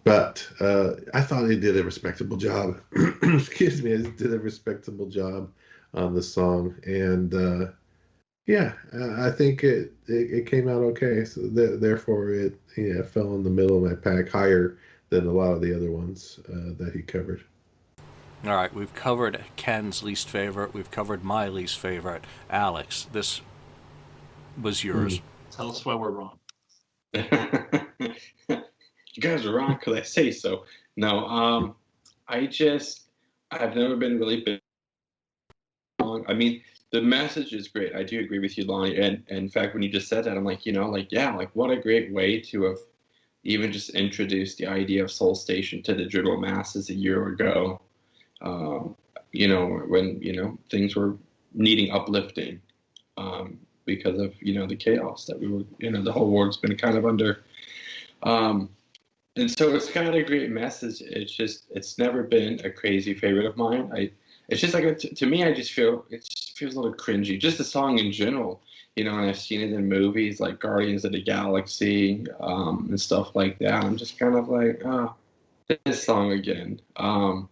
But I thought he did a respectable job. Excuse me, he did a respectable job on the song, and I think it came out okay. So therefore, it fell in the middle of my pack, higher than a lot of the other ones that he covered. All right, we've covered Ken's least favorite. We've covered my least favorite. Alex, this was yours. Tell us why we're wrong. You guys are wrong because I say so. No, I've never been really big on. I mean, the message is great. I do agree with you, Lonnie. And in fact, when you just said that, I'm like, what a great way to have even just introduced the idea of Soul Station to the general masses a year ago. When things were needing uplifting because of the chaos that we were, the whole world's been kind of under. And so it's kind of a great message. It's never been a crazy favorite of mine. It's just like, to me, I just feel it just feels a little cringy. Just the song in general, and I've seen it in movies like Guardians of the Galaxy and stuff like that. I'm just kind of like, this song again. And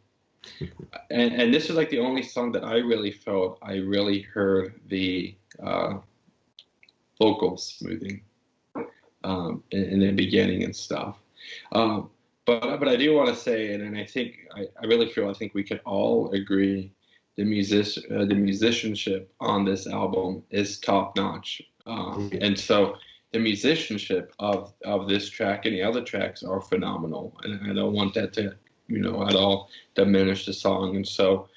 this was like the only song that I really felt I really heard the vocal smoothing in the beginning and stuff. But I do want to say, and I think I really feel I think we can all agree the musicianship on this album is top notch. And so the musicianship of this track and the other tracks are phenomenal, and I don't want that to at all diminish the song. And so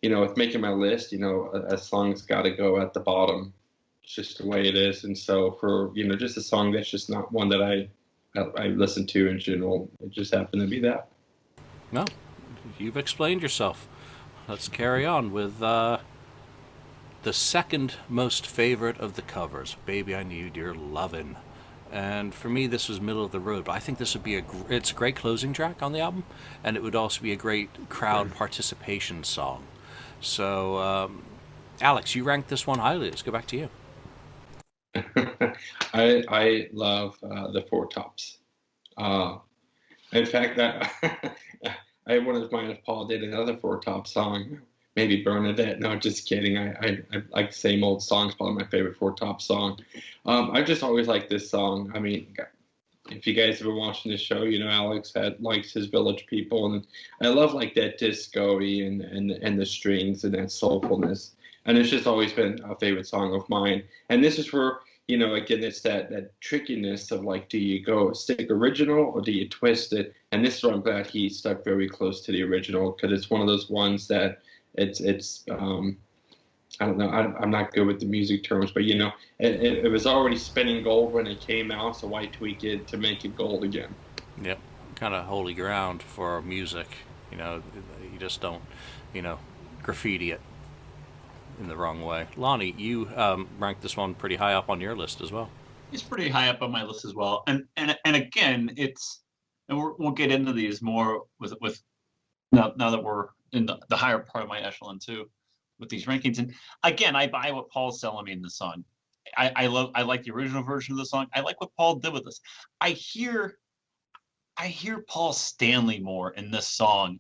with making my list, a song's got to go at the bottom. It's just the way it is. And so for just a song that's just not one that I listen to in general, it just happened to be that. No, you've explained yourself. Let's carry on with the second most favorite of the covers, Baby I Need Your Lovin'. And for me, this was middle of the road, but I think this would be it's a great closing track on the album, and it would also be a great crowd participation song. So, Alex, you ranked this one highly. Let's go back to you. I love the Four Tops. In fact, I wouldn't mind if Paul did another Four Top song. Maybe Bernadette. No, just kidding. I like the same old song. It's probably my favorite Four Top song. I've just always liked this song. I mean, if you guys have been watching this show, Alex likes his Village People, and I love like that disco-y and the strings and that soulfulness. And it's just always been a favorite song of mine. And this is where, again, it's that trickiness of like, do you go stick original or do you twist it? And this is where I'm glad he stuck very close to the original, because it's one of those ones that it's I don't know, I'm not good with the music terms, but it was already spinning gold when it came out, so why tweak it to make it gold again? Yep, kind of holy ground for music. You just don't, graffiti it in the wrong way. Lonnie, you ranked this one pretty high up on your list as well. It's pretty high up on my list as well, and again, we'll get into these more with now that we're in the higher part of my echelon too, with these rankings. And again, I buy what Paul's telling me in the song. I like the original version of the song. I like what Paul did with this. I hear Paul Stanley more in this song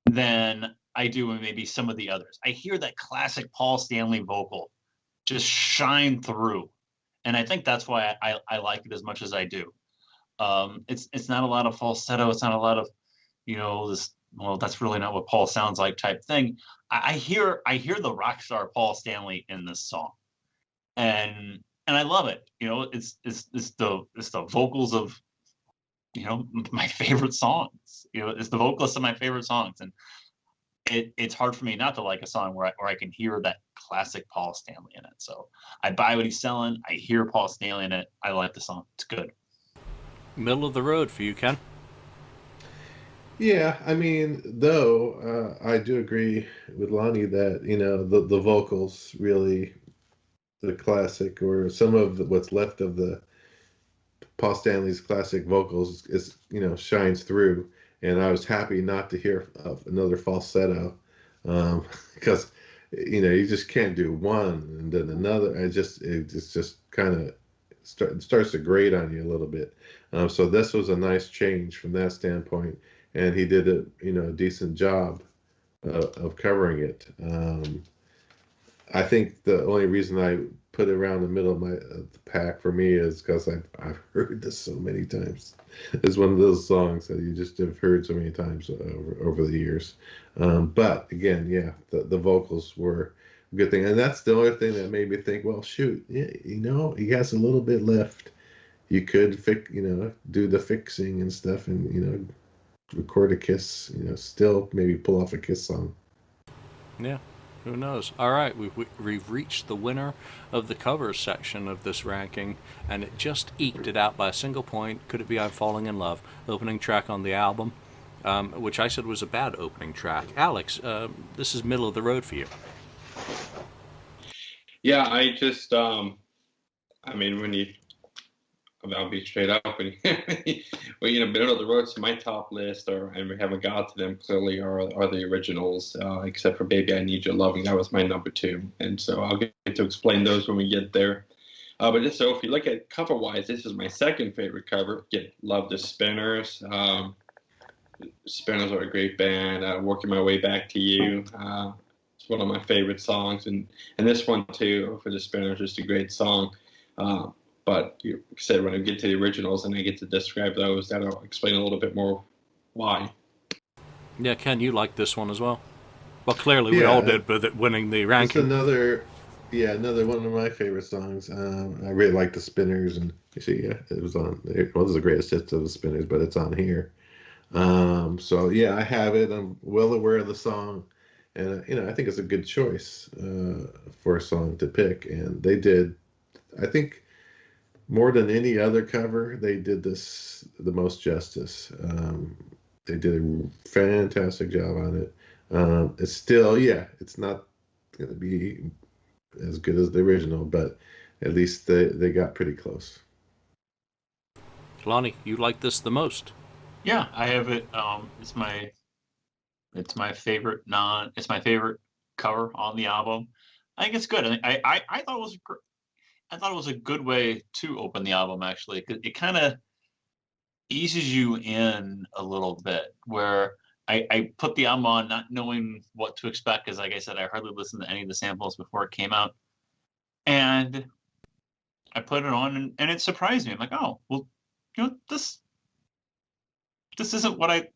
than I do in maybe some of the others. I hear that classic Paul Stanley vocal just shine through, and I think that's why I like it as much as I do. It's not a lot of falsetto. It's not a lot of this. Well, that's really not what Paul sounds like type thing. I hear the rock star Paul Stanley in this song, and I love it. It's the vocals of my favorite songs. It's the vocalist of my favorite songs, and it's hard for me not to like a song where I can hear that classic Paul Stanley in it. So I buy what he's selling. I hear Paul Stanley in it. I like the song. It's good. Middle of the road for you, Ken. Yeah, I mean, though, I do agree with Lonnie that, the vocals really, the classic, or some of what's left of the Paul Stanley's classic vocals is, shines through. And I was happy not to hear of another falsetto, because, you just can't do one and then another. It's just kind of starts to grate on you a little bit. So this was a nice change from that standpoint, and he did a decent job of covering it. I think the only reason I put it around the middle of the pack for me is because I've heard this so many times. It's one of those songs that you just have heard so many times over the years. But again, yeah, the vocals were a good thing, and that's the only thing that made me think, well, shoot, yeah, he has a little bit left. You could do the fixing and stuff, and record a Kiss, still maybe pull off a Kiss song. Yeah. Who knows? All right, we've reached the winner of the covers section of this ranking, and it just eked it out by a single point. Could it be I'm Falling in Love? Opening track on the album, which I said was a bad opening track. Alex, this is middle of the road for you. Yeah, I just, I'll be straight up. When middle of the road to my top list, and we haven't got to them clearly, are the originals, except for Baby I Need Your Loving. That was my number 2, and so I'll get to explain those when we get there. But just so if you look at cover-wise, this is my second favorite cover. Love the Spinners. Spinners are a great band. Working My Way Back to You. It's one of my favorite songs, and this one too for the Spinners is a great song. But you said when I get to the originals and I get to describe those, that'll explain a little bit more why. Yeah, Ken, you like this one as well. Well, clearly we all did, but winning the ranking. It's another one of my favorite songs. I really like the Spinners, and you see, it was on. It was the greatest hits of the Spinners, but it's on here. So yeah, I have it. I'm well aware of the song, and I think it's a good choice for a song to pick. And they did, I think, more than any other cover, they did this the most justice. They did a fantastic job on it. It's still, it's not going to be as good as the original, but at least they got pretty close. Lonnie, you like this the most? Yeah, I have it. It's my favorite It's my favorite cover on the album. I think it's good. I thought it was I thought it was a good way to open the album, actually. It kind of eases you in a little bit, where I put the album on not knowing what to expect, because like I said, I hardly listened to any of the samples before it came out. And I put it on, and it surprised me. I'm like, oh, well, this isn't what I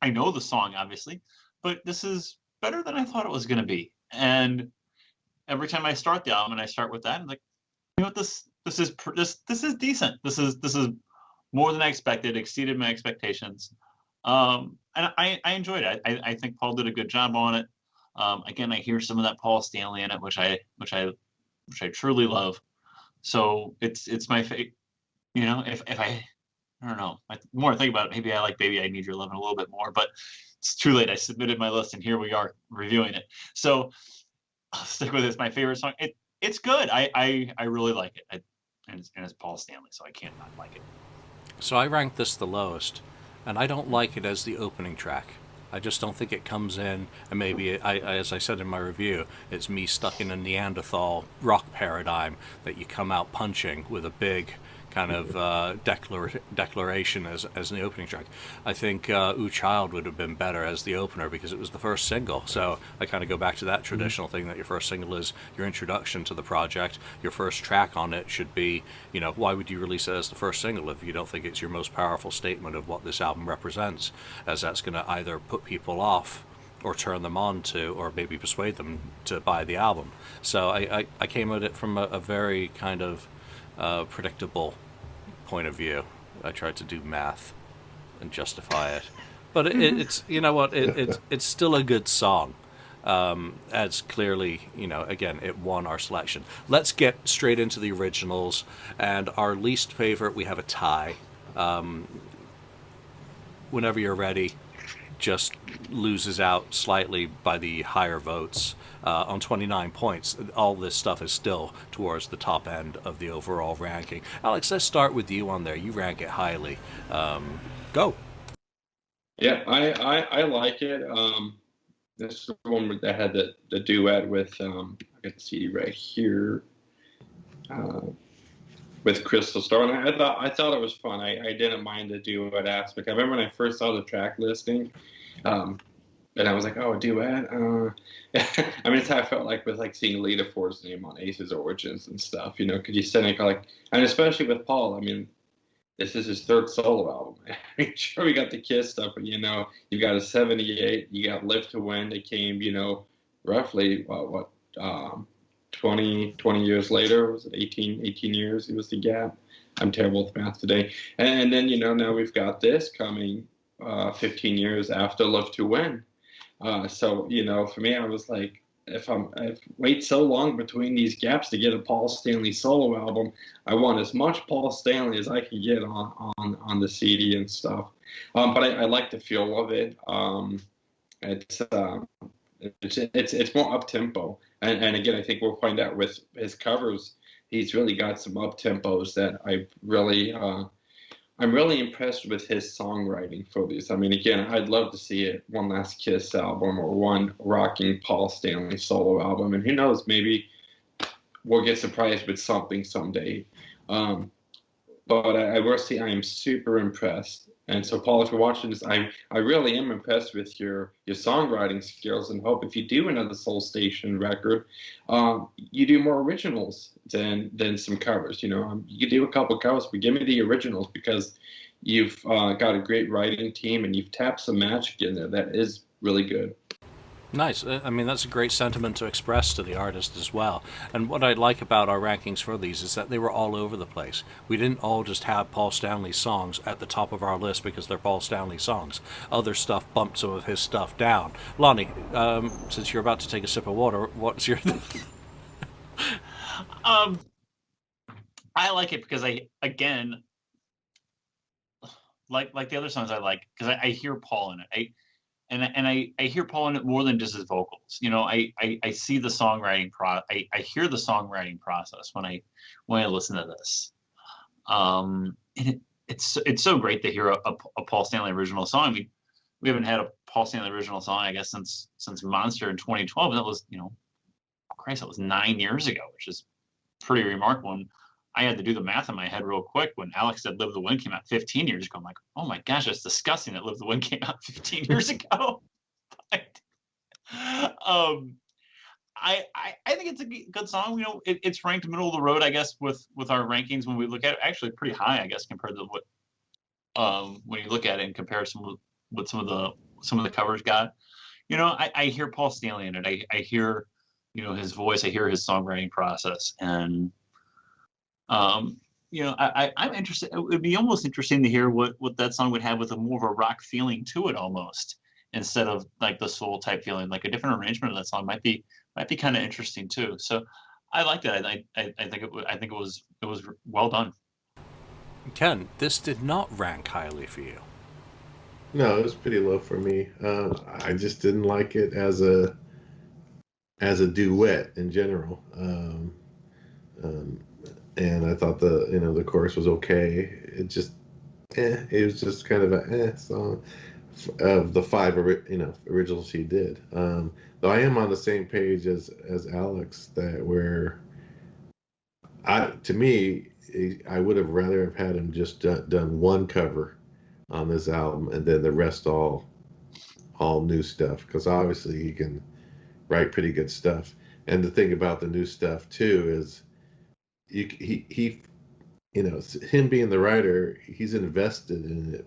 know the song, obviously, but this is better than I thought it was going to be. And every time I start the album and I start with that, I'm like, this is decent. This is more than I expected, exceeded my expectations. And I enjoyed it. I think Paul did a good job on it. Again, I hear some of that Paul Stanley in it, which I truly love. So it's my favorite. If I don't know, the more I think about it, maybe I like Baby I Need Your Loving a little bit more, but it's too late. I submitted my list and here we are reviewing it. So I'll stick with it. It's my favorite song. It's good. I really like it. And it's Paul Stanley, so I can't not like it. So I ranked this the lowest, and I don't like it as the opening track. I just don't think it comes in, and maybe, as I said in my review, it's me stuck in a Neanderthal rock paradigm that you come out punching with a big kind of declaration as the opening track. I think Ooh Child would have been better as the opener because it was the first single. So I kind of go back to that traditional thing that your first single is your introduction to the project. Your first track on it should be, why would you release it as the first single if you don't think it's your most powerful statement of what this album represents, as that's going to either put people off or turn them on to, or maybe persuade them to buy the album. So I came at it from a very kind of predictable point of view. I tried to do math and justify it, but it's you know what, it's still a good song. As clearly, again, it won our selection. Let's get straight into the originals, and our least favorite, we have a tie. Whenever you're ready, just loses out slightly by the higher votes. On 29 points, all this stuff is still towards the top end of the overall ranking. Alex, let's start with you on there. You rank it highly. Go. Yeah, I like it. This is the one that had the duet with I got the CD right here with Crystal Star, and I thought it was fun. I didn't mind the duet aspect. I remember when I first saw the track listing, and I was like, oh, a duet. I mean, it's how I felt like with like seeing Lita Ford's name on Ace's Origins and stuff. Because you said like, and especially with Paul. I mean, this is his third solo album. I mean, sure, we got the Kiss stuff, but you've got a 78, you got Live to Win that came, roughly 20 years later. Was it 18 years? It was the gap. I'm terrible with math today. And then, now we've got this coming 15 years after Live to Win. So, for me, I was like, if I wait so long between these gaps to get a Paul Stanley solo album, I want as much Paul Stanley as I can get on the CD and stuff. But I like the feel of it. It's more up tempo, and again, I think we'll find out with his covers, he's really got some up tempos that I'm really impressed with his songwriting for these. I mean, again, I'd love to see it one last Kiss album or one rocking Paul Stanley solo album. And who knows, maybe we'll get surprised with something someday. But I will say I am super impressed. And so, Paul, if you're watching this, I really am impressed with your songwriting skills, and hope if you do another Soul Station record, you do more originals than some covers. You can do a couple covers, but give me the originals, because you've got a great writing team and you've tapped some magic in there that is really good. Nice. I mean, that's a great sentiment to express to the artist as well. And what I like about our rankings for these is that they were all over the place. We didn't all just have Paul Stanley songs at the top of our list because they're Paul Stanley songs. Other stuff bumped some of his stuff down. Lonnie, since you're about to take a sip of water, what's your... I like it because again, like the other songs I like, because I hear Paul in it. I hear Paul in it more than just his vocals. I see the songwriting I hear the songwriting process when I listen to this. And it's so great to hear a Paul Stanley original song. We haven't had a Paul Stanley original song, I guess, since Monster in 2012. That was, Christ, that was 9 years ago, which is pretty remarkable. And I had to do the math in my head real quick when Alex said Live the Wind came out 15 years ago. I'm like, oh my gosh, that's disgusting that Live the Wind came out 15 years ago. But, I think it's a good song. It's ranked middle of the road, I guess, with our rankings when we look at it. Actually pretty high, I guess, compared to what when you look at it in comparison with what some of the covers got. I hear Paul Stanley in it. I hear his voice, I hear his songwriting process, and I'm interested. It would be almost interesting to hear what that song would have with a more of a rock feeling to it, almost, instead of like the soul type feeling. Like a different arrangement of that song might be kind of interesting too. So I liked it. I think it was well done. Ken, this did not rank highly for you. No, it was pretty low for me. I just didn't like it as a duet in general. And I thought the chorus was okay. It just, it was just kind of a song of the 5 originals he did. Though I am on the same page as Alex, that where to me I would have rather have had him just done one cover on this album and then the rest all new stuff, because obviously he can write pretty good stuff. And the thing about the new stuff too is he him being the writer, he's invested in it,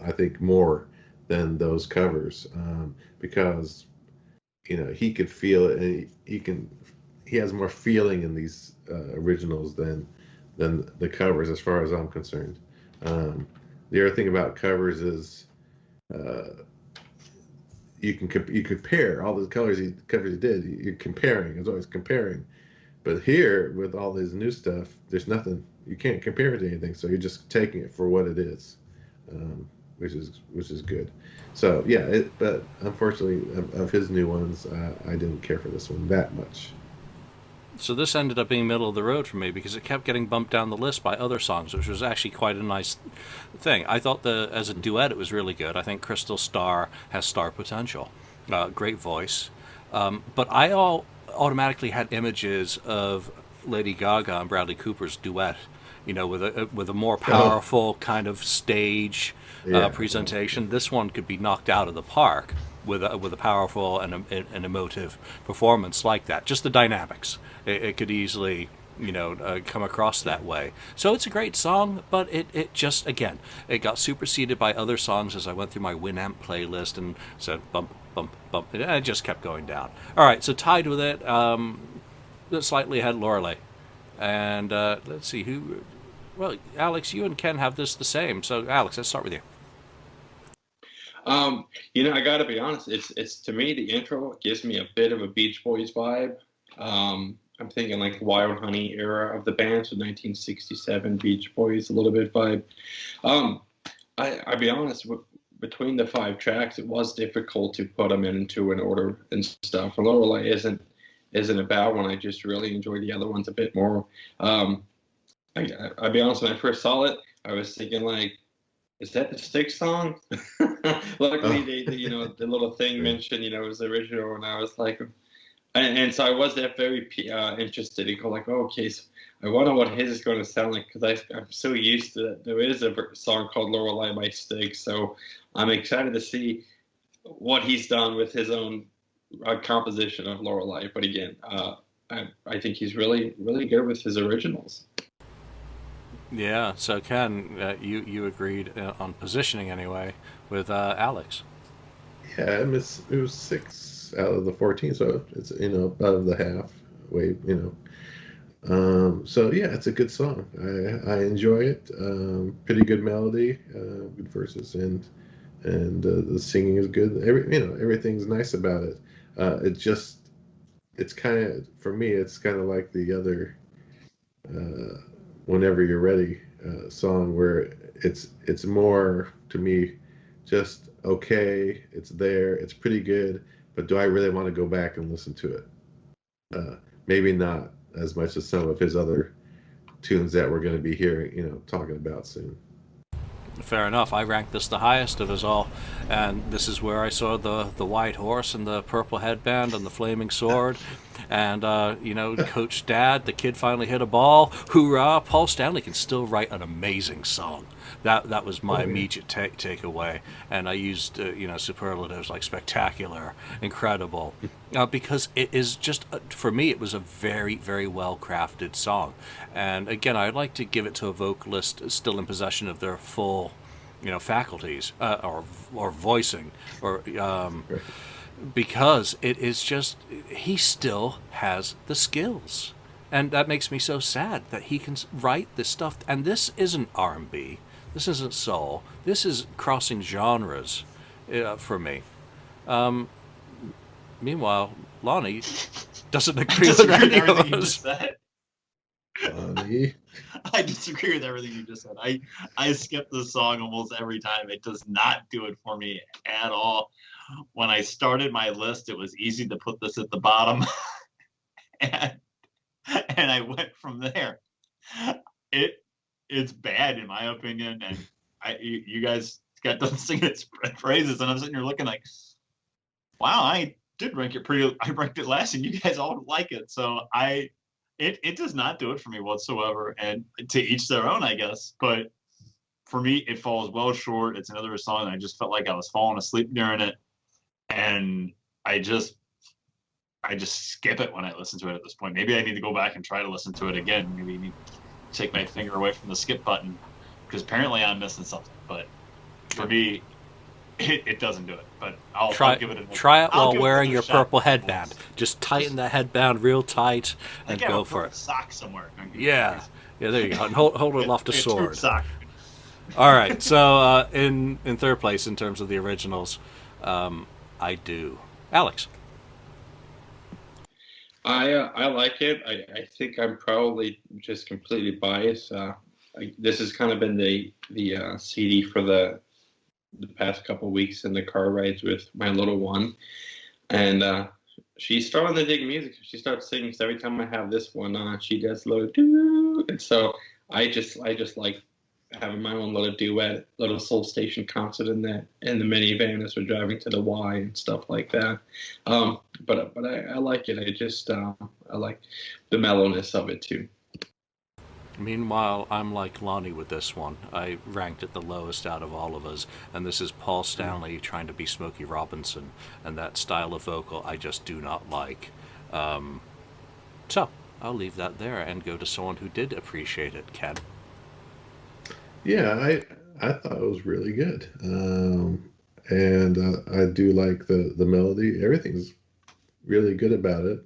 I think, more than those covers, because he could feel it, and he has more feeling in these originals than the covers, as far as I'm concerned. The other thing about covers is you compare all the covers he did. You're comparing. It's always comparing. But here, with all this new stuff, there's nothing. You can't compare it to anything. So you're just taking it for what it is, which is good. So yeah, but unfortunately, of his new ones, I didn't care for this one that much. So this ended up being middle of the road for me because it kept getting bumped down the list by other songs, which was actually quite a nice thing. I thought as a duet it was really good. I think Crystal Starr has star potential. Great voice. But I automatically had images of Lady Gaga and Bradley Cooper's duet, with a more powerful kind of stage presentation. This one could be knocked out of the park with a powerful and an emotive performance like that. Just the dynamics. It could easily, come across that way. So it's a great song, but it just, again, it got superseded by other songs as I went through my Winamp playlist and said bump, bump, bump. And it just kept going down. All right, so tied with it, slightly ahead, Lorelei. And let's see who. Well, Alex, you and Ken have this the same. So, Alex, let's start with you. I got to be honest. It's to me, the intro gives me a bit of a Beach Boys vibe. I'm thinking like Wild Honey era of the band, so 1967 Beach Boys, a little bit vibe. I'll be honest, between the 5 tracks, it was difficult to put them into an order and stuff. And Lorelei isn't a bad one. I just really enjoy the other ones a bit more. I'll be honest, when I first saw it, I was thinking like, is that the Styx song? Luckily, the little thing mentioned, it was the original, and I was like, and so I was very interested to go like, oh, okay, so I wonder what his is going to sound like, because I'm so used to that. There is a song called Lorelei by Styx, so I'm excited to see what he's done with his own composition of Lorelei. But again, I think he's really, really good with his originals. Yeah, so Ken, you agreed on positioning anyway with Alex. Yeah, it was 6 out of the 14, so it's out of the halfway. So yeah, it's a good song. I enjoy it. Pretty good melody, good verses, and the singing is good. Everything's nice about it. It's kind of, for me, it's kind of like the other Whenever You're Ready song, where it's more, to me, just okay, it's there, it's pretty good, but do I really want to go back and listen to it? Maybe not as much as some of his other tunes that we're going to be hearing, talking about soon. Fair enough. I ranked this the highest of us all, and this is where I saw the white horse and the purple headband and the flaming sword, and Coach Dad, the kid finally hit a ball. Hoorah! Paul Stanley can still write an amazing song. That was my immediate takeaway, and I used superlatives like spectacular, incredible, because it is just for me it was a very, very well crafted song. And again, I'd like to give it to a vocalist still in possession of their full faculties or voicing or because it is just, he still has the skills, and that makes me so sad that he can write this stuff. And this isn't R&B. This isn't soul. This is crossing genres for me. Meanwhile, Lonnie doesn't agree with any of us. Lonnie. I disagree with everything you just said. I skip this song almost every time. It does not do it for me at all. When I started my list, it was easy to put this at the bottom, and I went from there. It's bad in my opinion, and you guys got done singing its praises, and I'm sitting here looking like, wow, I did rank it pretty. I ranked it last, and you guys all like it. So it does not do it for me whatsoever. And to each their own, I guess. But for me, it falls well short. It's another song I just felt like I was falling asleep during it, and I just skip it when I listen to it at this point. Maybe I need to go back and try to listen to it again. Maybe I need to take my finger away from the skip button, because apparently I'm missing something. But for me, it doesn't do it. But I'll give it a try it while wearing your purple headband. Just tighten the headband real tight and go for it. Sock somewhere. Yeah, there you go. And hold it off the sword. Sock. All right. So in third place in terms of the originals, I do. Alex. I like it. I think I'm probably just completely biased. This has kind of been the CD for the past couple weeks in the car rides with my little one, and she's starting to dig music. She starts singing. So every time I have this one on, she does little doo, and so I just like having my own little duet, little Soul Station concert in the minivan as we're driving to the Y and stuff like that. But I like it. I like the mellowness of it too. Meanwhile, I'm like Lonnie with this one. I ranked it the lowest out of all of us, and this is Paul Stanley trying to be Smokey Robinson, and that style of vocal I just do not like. So I'll leave that there and go to someone who did appreciate it, Ken. Yeah, I thought it was really good, and I do like the melody. Everything's really good about it.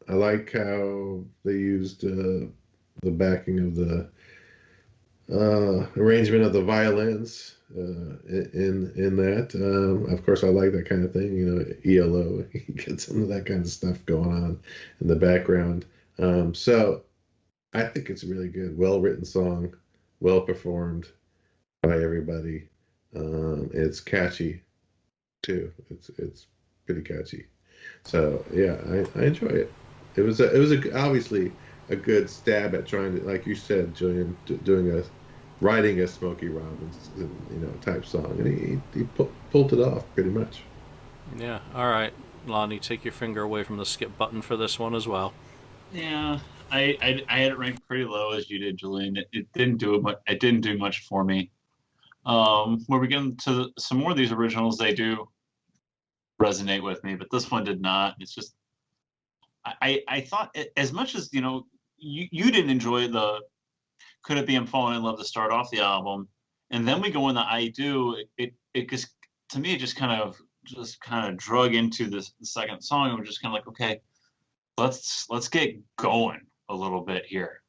I like how they used the backing of the arrangement of the violins in that. Of course, I like that kind of thing. You know, ELO, you get some of that kind of stuff going on in the background. So I think it's a really good, well written song, well performed by everybody. It's catchy too. It's pretty catchy. So yeah, I enjoy it. It was obviously a good stab at trying to, like you said, Julian, doing a writing a Smokey Robinson, type song, and he pulled it off pretty much. Yeah. All right, Lonnie, take your finger away from the skip button for this one as well. Yeah, I had it ranked pretty low as you did, Julian. It didn't do it much. It didn't do much for me. When we get into some more of these originals, they do resonate with me, but this one did not. It's just I thought as much as you didn't enjoy the Could It Be I'm Falling in Love to start off the album, and then we go into I Do. It just, to me, it just kind of drug into the second song, and we're just kind of like, okay, let's get going a little bit here.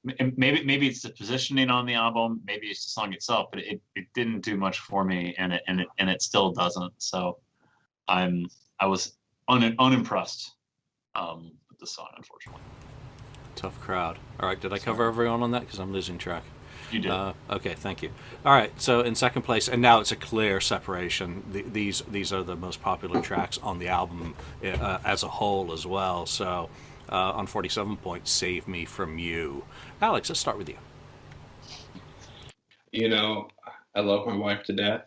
Maybe it's the positioning on the album, maybe it's the song itself, but it didn't do much for me, and it still doesn't. So I was unimpressed with the song, unfortunately. Tough crowd. All right, did I cover everyone on that? Because I'm losing track. You did. Okay, thank you. All right, so in second place, and now it's a clear separation. These are the most popular tracks on the album as a whole as well. So on 47 points, Save Me From You. Alex, let's start with you. You know, I love my wife to death,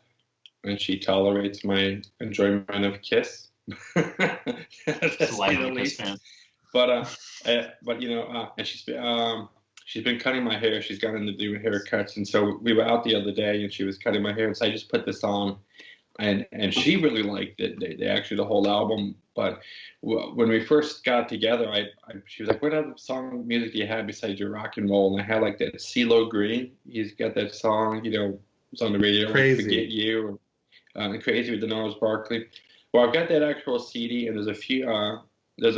and she tolerates my enjoyment of Kiss. That's the least. Fan. But and she's been cutting my hair. She's gotten to do haircuts, and so we were out the other day, and she was cutting my hair, and so I just put this on, and she really liked it. They actually the whole album. But when we first got together, she was like, "What other song music do you have besides your rock and roll?" And I had like that CeeLo Green. He's got that song, it's on the radio, Crazy. Like Forget You, or Crazy with the Gnarls Barkley. Well, I've got that actual CD, and there's a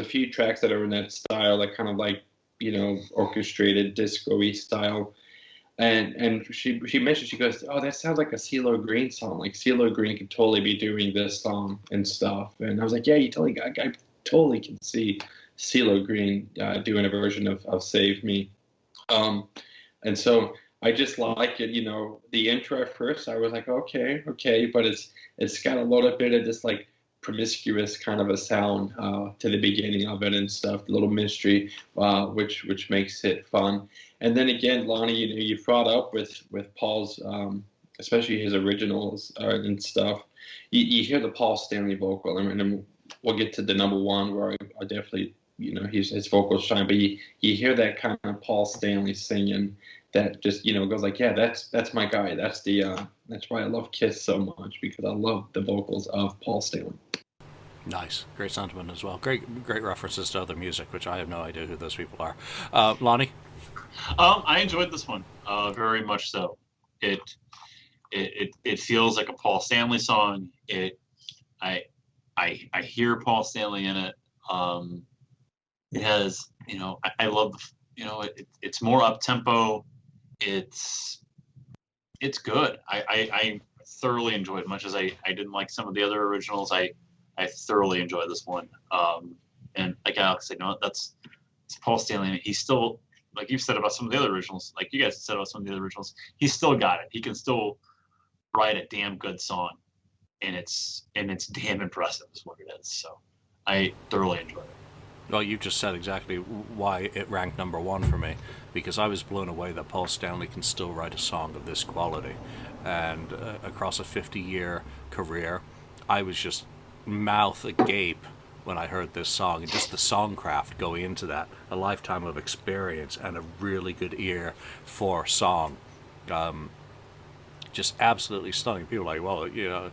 few tracks that are in that style, like kind of like orchestrated disco-y style. And she mentioned, she goes, "Oh, that sounds like a CeeLo Green song. Like CeeLo Green could totally be doing this song and stuff." And I was like, "Yeah, I totally can see CeeLo Green doing a version of Save Me." And so I just like it. The intro at first, I was like, okay, but it's got a little bit of this like promiscuous kind of a sound to the beginning of it and stuff, a little mystery, which makes it fun. And then again, Lonnie, you brought up with Paul's, especially his originals and stuff. You hear the Paul Stanley vocal, and then we'll get to the number one where I definitely, his vocals shine. But you hear that kind of Paul Stanley singing that just goes like, yeah, that's my guy. That's why I love Kiss so much, because I love the vocals of Paul Stanley. Nice, great sentiment as well. Great references to other music, which I have no idea who those people are. Lonnie. I enjoyed this one very much so. It feels like a Paul Stanley song. I hear Paul Stanley in it. It has I love it's more up tempo. it's good. I thoroughly enjoyed it. Much as I didn't like some of the other originals, I thoroughly enjoyed this one. And like Alex said, it's Paul Stanley. He's still, like you've said about some of the other originals, like you guys said about some of the other originals, he's still got it. He can still write a damn good song, and it's damn impressive is what it is. So I thoroughly enjoyed it. Well, you just said exactly why it ranked number one for me, because I was blown away that Paul Stanley can still write a song of this quality. And across a 50-year career, I was just mouth agape when I heard this song, and just the songcraft going into that, a lifetime of experience and a really good ear for song. Just absolutely stunning. People are like, well,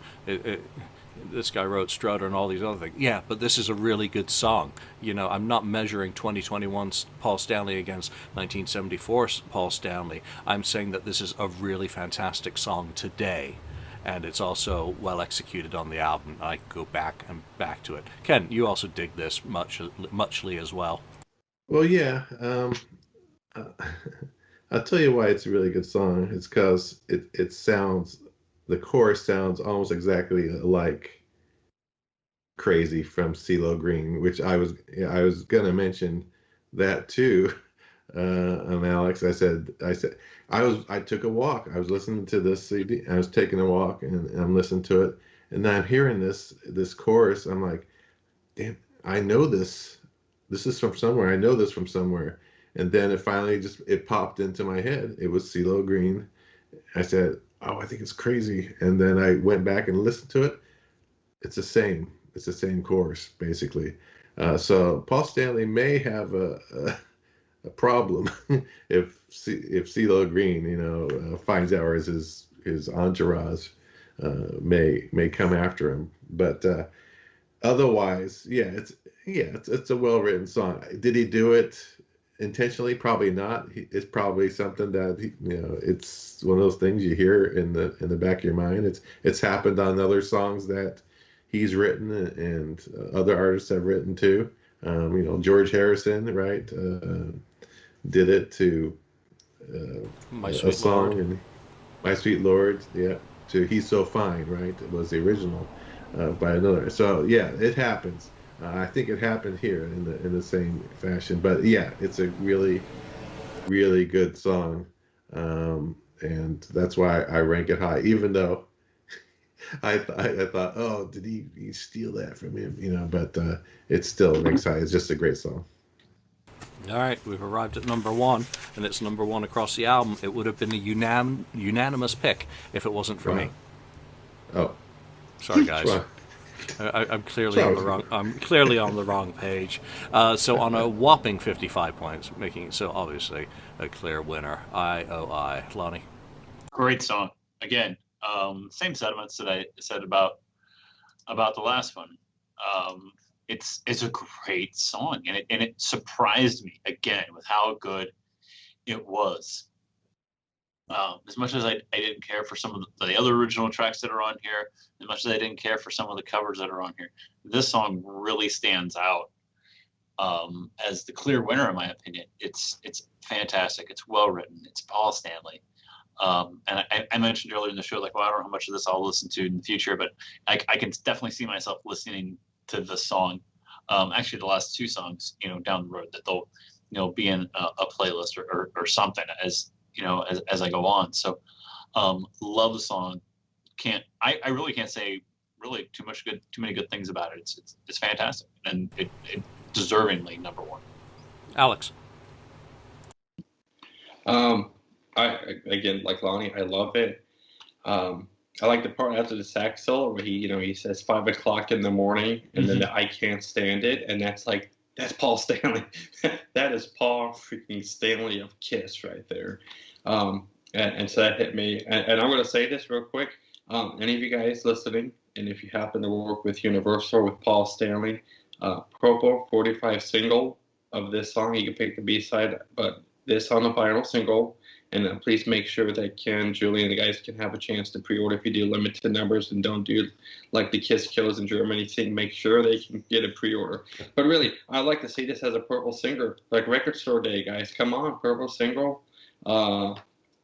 this guy wrote Strutter and all these other things. Yeah, but this is a really good song. I'm not measuring 2021's Paul Stanley against 1974's Paul Stanley. I'm saying that this is a really fantastic song today, and it's also well executed on the album. I can go back to it. Ken, you also dig this muchly as well. Well, yeah. I'll tell you why it's a really good song. It's because it sounds, the chorus sounds almost exactly like Crazy from CeeLo Green, which I was gonna mention that too. Alex, I took a walk. I was listening to this CD. I was taking a walk and I'm listening to it, and then I'm hearing this chorus. I'm like, damn, I know this. This is from somewhere. I know this from somewhere. And then it finally it popped into my head. It was CeeLo Green. I said, oh, I think it's Crazy. And then I went back and listened to it. It's the same. It's the same chorus, basically. So Paul Stanley may have a problem if CeeLo Green, finds out, or his entourage may come after him. But otherwise, it's a well-written song. Did he do it intentionally? Probably not. It's probably something that it's one of those things you hear in the back of your mind. It's happened on other songs that he's written and other artists have written too. George Harrison, right, did it to a song, Lord. And My Sweet Lord, yeah, to He's So Fine, right? It was the original by another. So yeah, it happens. I think it happened here in the same fashion, but yeah, it's a really, really good song, and that's why I rank it high. Even though I thought, oh, did he steal that from him? But it still ranks high. It's just a great song. All right, we've arrived at number one, and it's number one across the album. It would have been a unanimous pick if it wasn't for me. Oh, sorry, guys. I'm clearly on the wrong. I'm clearly on the wrong page. So on a whopping 55 points, making it so obviously a clear winner. IOI. Lonnie. Great song. Again, same sentiments that I said about the last one. It's a great song, and it surprised me again with how good it was. As much as I didn't care for some of the other original tracks that are on here, as much as I didn't care for some of the covers that are on here, this song really stands out as the clear winner, in my opinion. It's fantastic. It's well written. It's Paul Stanley. And I mentioned earlier in the show, like, well, I don't know how much of this I'll listen to in the future, but I can definitely see myself listening to this song. Actually, the last two songs, down the road, that they'll be in a playlist or something as I go on. So love the song. I really can't say really too many good things about it. It's fantastic, and it deservingly number one. Alex. I again, like Lonnie, I love it. I like the part after the sax solo where he says 5 o'clock in the morning, and then the I can't stand it, and that's Paul Stanley. That is Paul freaking Stanley of Kiss right there. And so that hit me. And I'm going to say this real quick. Any of you guys listening, and if you happen to work with Universal with Paul Stanley, Purple 45 single of this song, you can pick the B-side, but this on the vinyl single. And please make sure that Ken, Julian, the guys can have a chance to pre-order if you do limited numbers, and don't do like the Kiss Killers in Germany thing. Make sure they can get a pre-order. But really, I'd like to see this as a Purple single, like Record Store Day, guys. Come on, Purple single.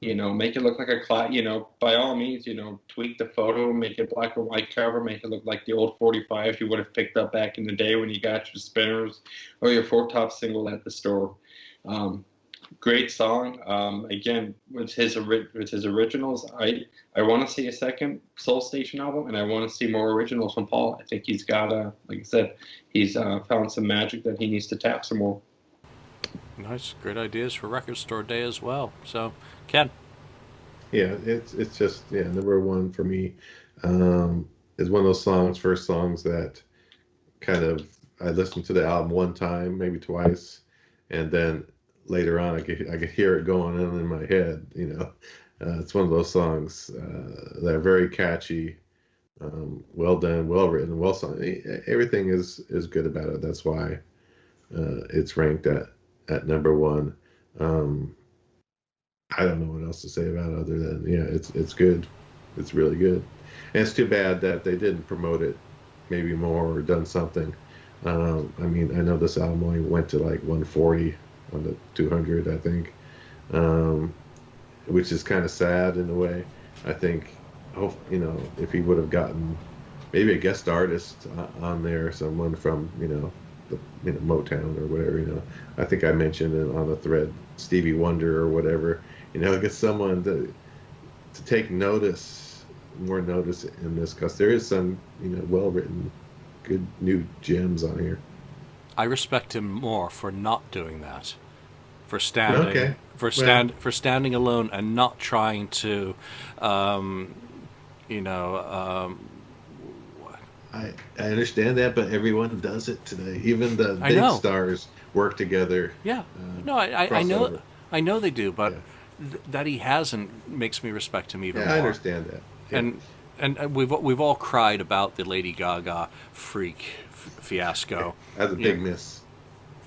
Make it look like a class. By all means, tweak the photo, make it black and white cover, make it look like the old 45s you would have picked up back in the day when you got your spinners or your 4-top single at the store. Great song. Again, with his originals, I want to see a second Soul Station album, and I want to see more originals from Paul. I think he's got like I said, he's found some magic that he needs to tap some more. Nice, great ideas for Record Store Day as well. So, Ken. Yeah, it's just number one for me. Is one of those first songs that kind of I listened to the album one time, maybe twice, and then later on I could hear it going on in my head. It's one of those songs that are very catchy, well done, well written, well sung. Everything is good about it. That's why it's ranked at number one. I don't know what else to say about it other than it's good. It's really good. And it's too bad that they didn't promote it maybe more or done something. I know this album only went to like 140 on the 200, I think, which is kind of sad in a way. I think, if he would have gotten maybe a guest artist on there, someone from Motown or whatever, I think I mentioned it on the thread, Stevie Wonder or whatever, get someone to take more notice in this, because there is some well-written good new gems on here. I respect him more for not doing that, for standing, okay. for standing alone and not trying to, I understand that, but everyone does it today. Even the big stars work together. Yeah, I know they do, but that he hasn't makes me respect him even more. I understand that. Yeah. And we've all cried about the Lady Gaga freak fiasco. That's a big miss.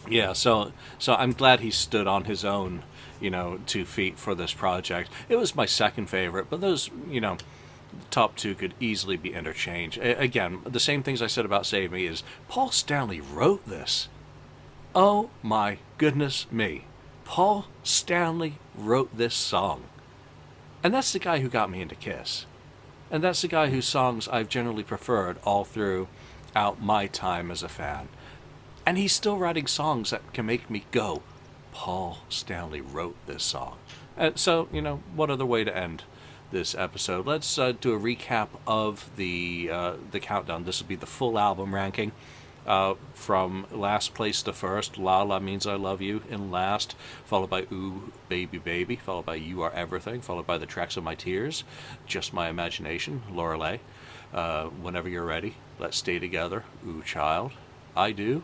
Yeah, so I'm glad he stood on his own, 2 feet for this project. It was my second favorite, but those, top two could easily be interchanged. Again, the same things I said about Save Me is Paul Stanley wrote this. Oh my goodness me. Paul Stanley wrote this song. And that's the guy who got me into Kiss. And that's the guy whose songs I've generally preferred all throughout my time as a fan. And he's still writing songs that can make me go, Paul Stanley wrote this song. So, what other way to end this episode? Let's do a recap of the countdown. This will be the full album ranking. From last place to first. La La Means I Love You in last, followed by Ooh Baby Baby, followed by You Are Everything, followed by The Tracks of My Tears, Just My Imagination, Lorelei, Whenever You're Ready, Let's Stay Together, Ooh Child, I Do,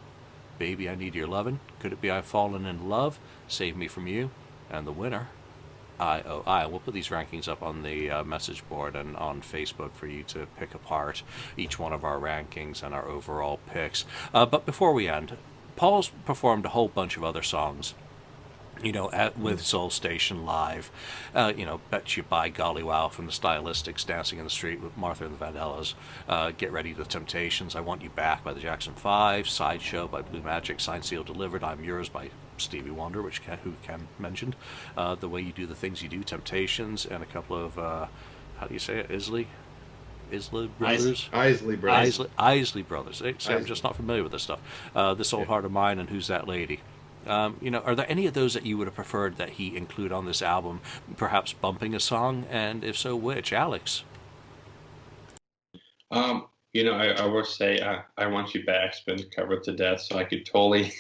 Baby I Need Your Lovin', Could It Be I've Fallen in Love, Save Me From You, and the winner, I. We'll put these rankings up on the message board and on Facebook for you to pick apart each one of our rankings and our overall picks. But before we end, Paul's performed a whole bunch of other songs, with Soul Station Live. Bet You By Golly Wow from the Stylistics, Dancing in the Street with Martha and the Vandellas, Get Ready to Temptations, I Want You Back by the Jackson 5, Sideshow by Blue Magic, Signed, Sealed, Delivered, I'm Yours by Stevie Wonder, who Ken mentioned, The Way You Do the Things You Do, Temptations, and a couple of, how do you say it, Isley Brothers? Isley Brothers. Isley Brothers. I'm just not familiar with this stuff. This Old Heart of Mine and Who's That Lady? Are there any of those that you would have preferred that he include on this album, perhaps bumping a song, and if so, which? Alex? I will say I Want You Back's been covered to death, so I could totally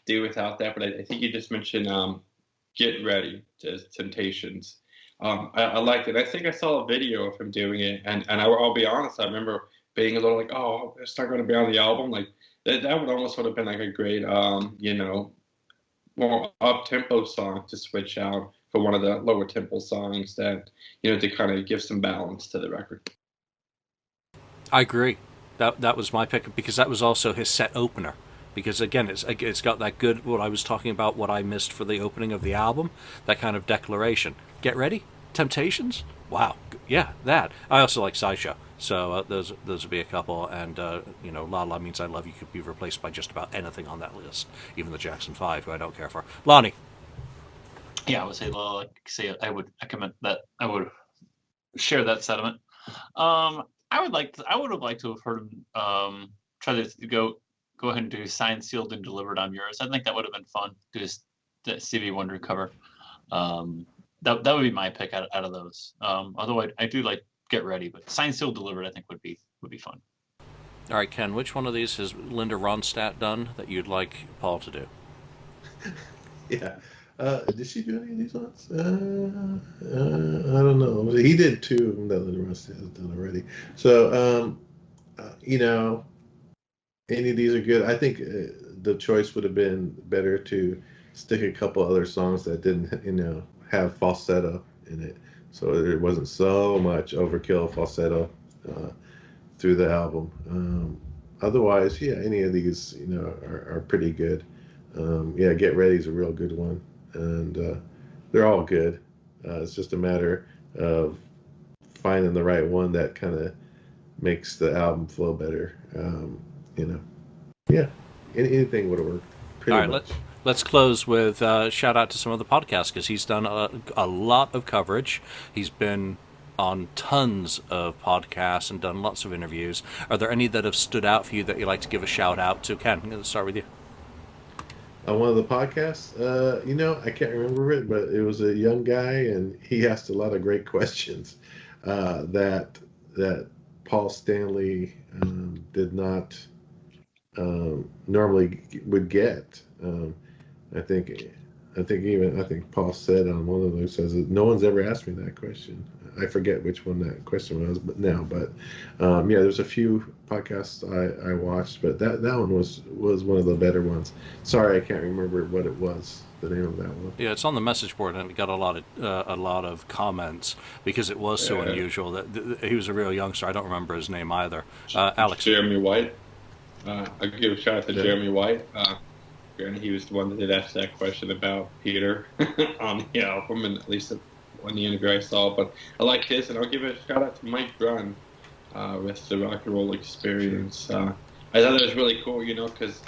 do without that. But I think you just mentioned Get Ready to Temptations. I liked it. I think I saw a video of him doing it, and I'll be honest, I remember being a little like, oh, it's not going to be on the album. Like that would have been like a great, more up-tempo song to switch out for one of the lower tempo songs that, to kind of give some balance to the record. I agree. That was my pick, because that was also his set opener. Because again, it's got that good, what I was talking about, what I missed for the opening of the album, that kind of declaration. Get ready, Temptations. Wow, yeah, that. I also like Sideshow, so those would be a couple. And La La Means I Love You could be replaced by just about anything on that list, even the Jackson 5, who I don't care for. Lonnie. Yeah, I would say I would recommend that. I would share that sentiment. I would have liked to have heard him try to go ahead and do Signed, Sealed, and Delivered on Yours. I think that would have been fun. Do the Stevie Wonder cover. That would be my pick out of those. Although I do like Get Ready, but Signed, Sealed, Delivered I think would be fun. All right, Ken, which one of these has Linda Ronstadt done that you'd like Paul to do? Yeah. Did she do any of these ones? I don't know. He did two of them that Linda Ronstadt has done already. So, any of these are good. I think the choice would have been better to stick a couple other songs that didn't, have falsetto in it. So there wasn't so much overkill falsetto through the album. Otherwise, yeah, any of these, are pretty good. Get Ready is a real good one. And they're all good. It's just a matter of finding the right one that kind of makes the album flow better. Anything would have worked. Pretty all right, much. Let's close with shout out to some of the podcasts because he's done a lot of coverage. He's been on tons of podcasts and done lots of interviews. Are there any that have stood out for you that you'd like to give a shout out to? Ken, I'm going to start with you. On one of the podcasts, I can't remember it, but it was a young guy, and he asked a lot of great questions that Paul Stanley did not normally would get. I think Paul said on one of those says no one's ever asked me that question. I forget which one that question was, but there's a few podcasts I watched, but that one was one of the better ones. Sorry, I can't remember what it was, the name of that one. Yeah, it's on the message board, and it got a lot of comments because it was so unusual that he was a real youngster. I don't remember his name either. Alex. Jeremy White. I'll give a shout out to Jeremy White. He was the one that did ask that question about Peter on the album, and at least on the interview I saw. But I like his, and I'll give a shout out to Mike Brunn with the Rock and Roll Experience. I thought it was really cool, because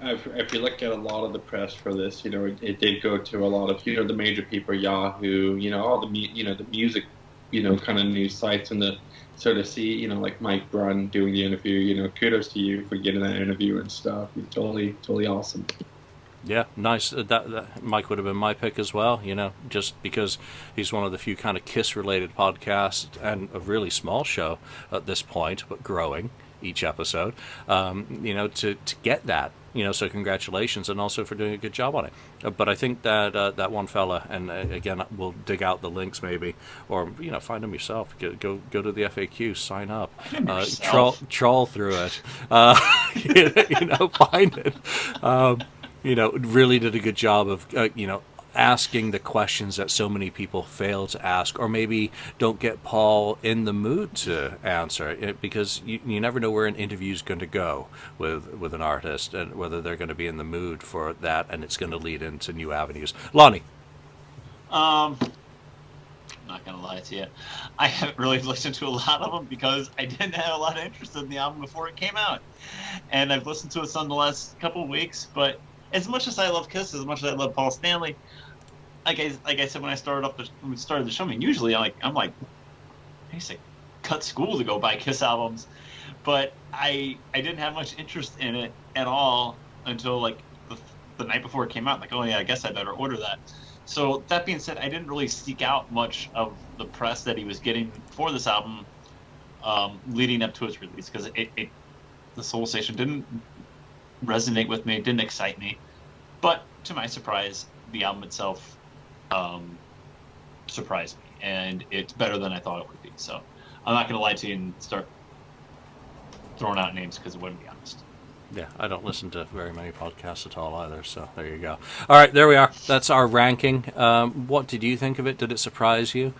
if you look at a lot of the press for this, it did go to a lot of the major people, Yahoo, all the the music, kind of news sites, and the sort of see, like Mike Brunn doing the interview, kudos to you for getting that interview and stuff. You're totally awesome. Yeah, nice. That Mike would have been my pick as well, just because he's one of the few kind of Kiss-related podcasts and a really small show at this point, but growing each episode, to get that. So congratulations, and also for doing a good job on it. But I think that one fella, and again, we'll dig out the links maybe, or find them yourself. Go to the FAQ, sign up, trawl through it, find it. Really did a good job of asking the questions that so many people fail to ask, or maybe don't get Paul in the mood to answer, because you never know where an interview is going to go with an artist, and whether they're going to be in the mood for that, and it's going to lead into new avenues. Lonnie. I'm not going to lie to you. I haven't really listened to a lot of them because I didn't have a lot of interest in the album before it came out. And I've listened to it some the last couple of weeks, but as much as I love Kiss, as much as I love Paul Stanley, like I said when I started the show, usually I'm like, I used to cut school to go buy Kiss albums, but I didn't have much interest in it at all until like the night before it came out. Like, oh yeah, I guess I better order that. So that being said, I didn't really seek out much of the press that he was getting for this album leading up to its release, because the Soul Station didn't resonate with me, didn't excite me. But to my surprise, the album itself surprised me, and it's better than I thought it would be. So I'm not going to lie to you and start throwing out names because it wouldn't be honest. Yeah, I don't listen to very many podcasts at all either, so there you go. All right, there we are. That's our ranking. What did you think of it? Did it surprise you?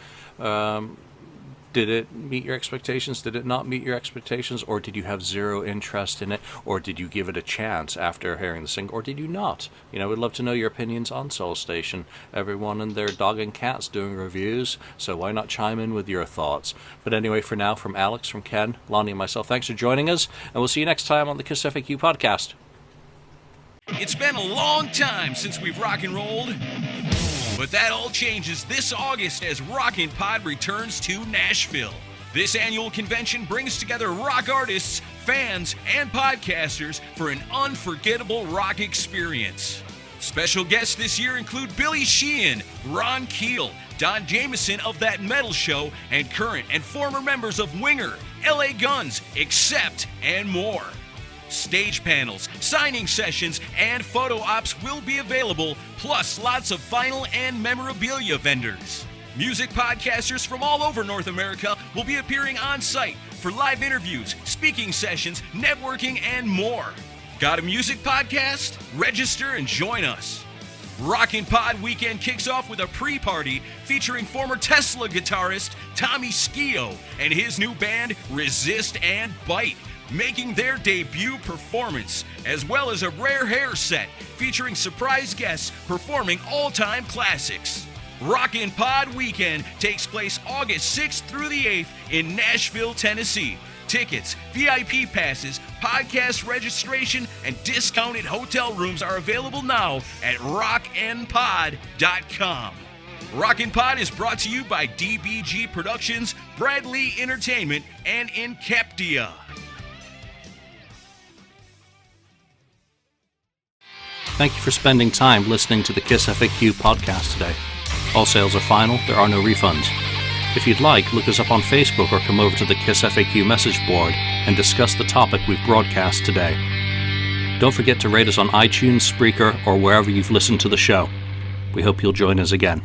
Did it meet your expectations? Did it not meet your expectations? Or did you have zero interest in it? Or did you give it a chance after hearing the single? Or did you not? We'd love to know your opinions on Soul Station. Everyone and their dog and cat's doing reviews, so why not chime in with your thoughts? But anyway, for now, from Alex, from Ken, Lonnie, and myself, thanks for joining us, and we'll see you next time on the KissFAQ Podcast. It's been a long time since we've rock and rolled. But that all changes this August as Rockin' Pod returns to Nashville. This annual convention brings together rock artists, fans, and podcasters for an unforgettable rock experience. Special guests this year include Billy Sheehan, Ron Keel, Don Jameson of That Metal Show, and current and former members of Winger, LA Guns, Accept, and more. Stage panels, signing sessions, and photo ops will be available, plus lots of vinyl and memorabilia vendors. Music podcasters from all over North America will be appearing on site for live interviews, speaking sessions, networking, and more. Got a music podcast? Register and join us. Rockin' Pod Weekend kicks off with a pre-party featuring former Tesla guitarist Tommy Skio and his new band Resist and Bite, making their debut performance, as well as a rare hair set featuring surprise guests performing all-time classics. Rockin' Pod Weekend takes place August 6th through the 8th in Nashville, Tennessee. Tickets, VIP passes, podcast registration, and discounted hotel rooms are available now at rocknpod.com. Rockin' Pod is brought to you by DBG Productions, Bradley Entertainment, and Inceptia. Thank you for spending time listening to the KissFAQ podcast today. All sales are final, there are no refunds. If you'd like, look us up on Facebook or come over to the KissFAQ message board and discuss the topic we've broadcast today. Don't forget to rate us on iTunes, Spreaker, or wherever you've listened to the show. We hope you'll join us again.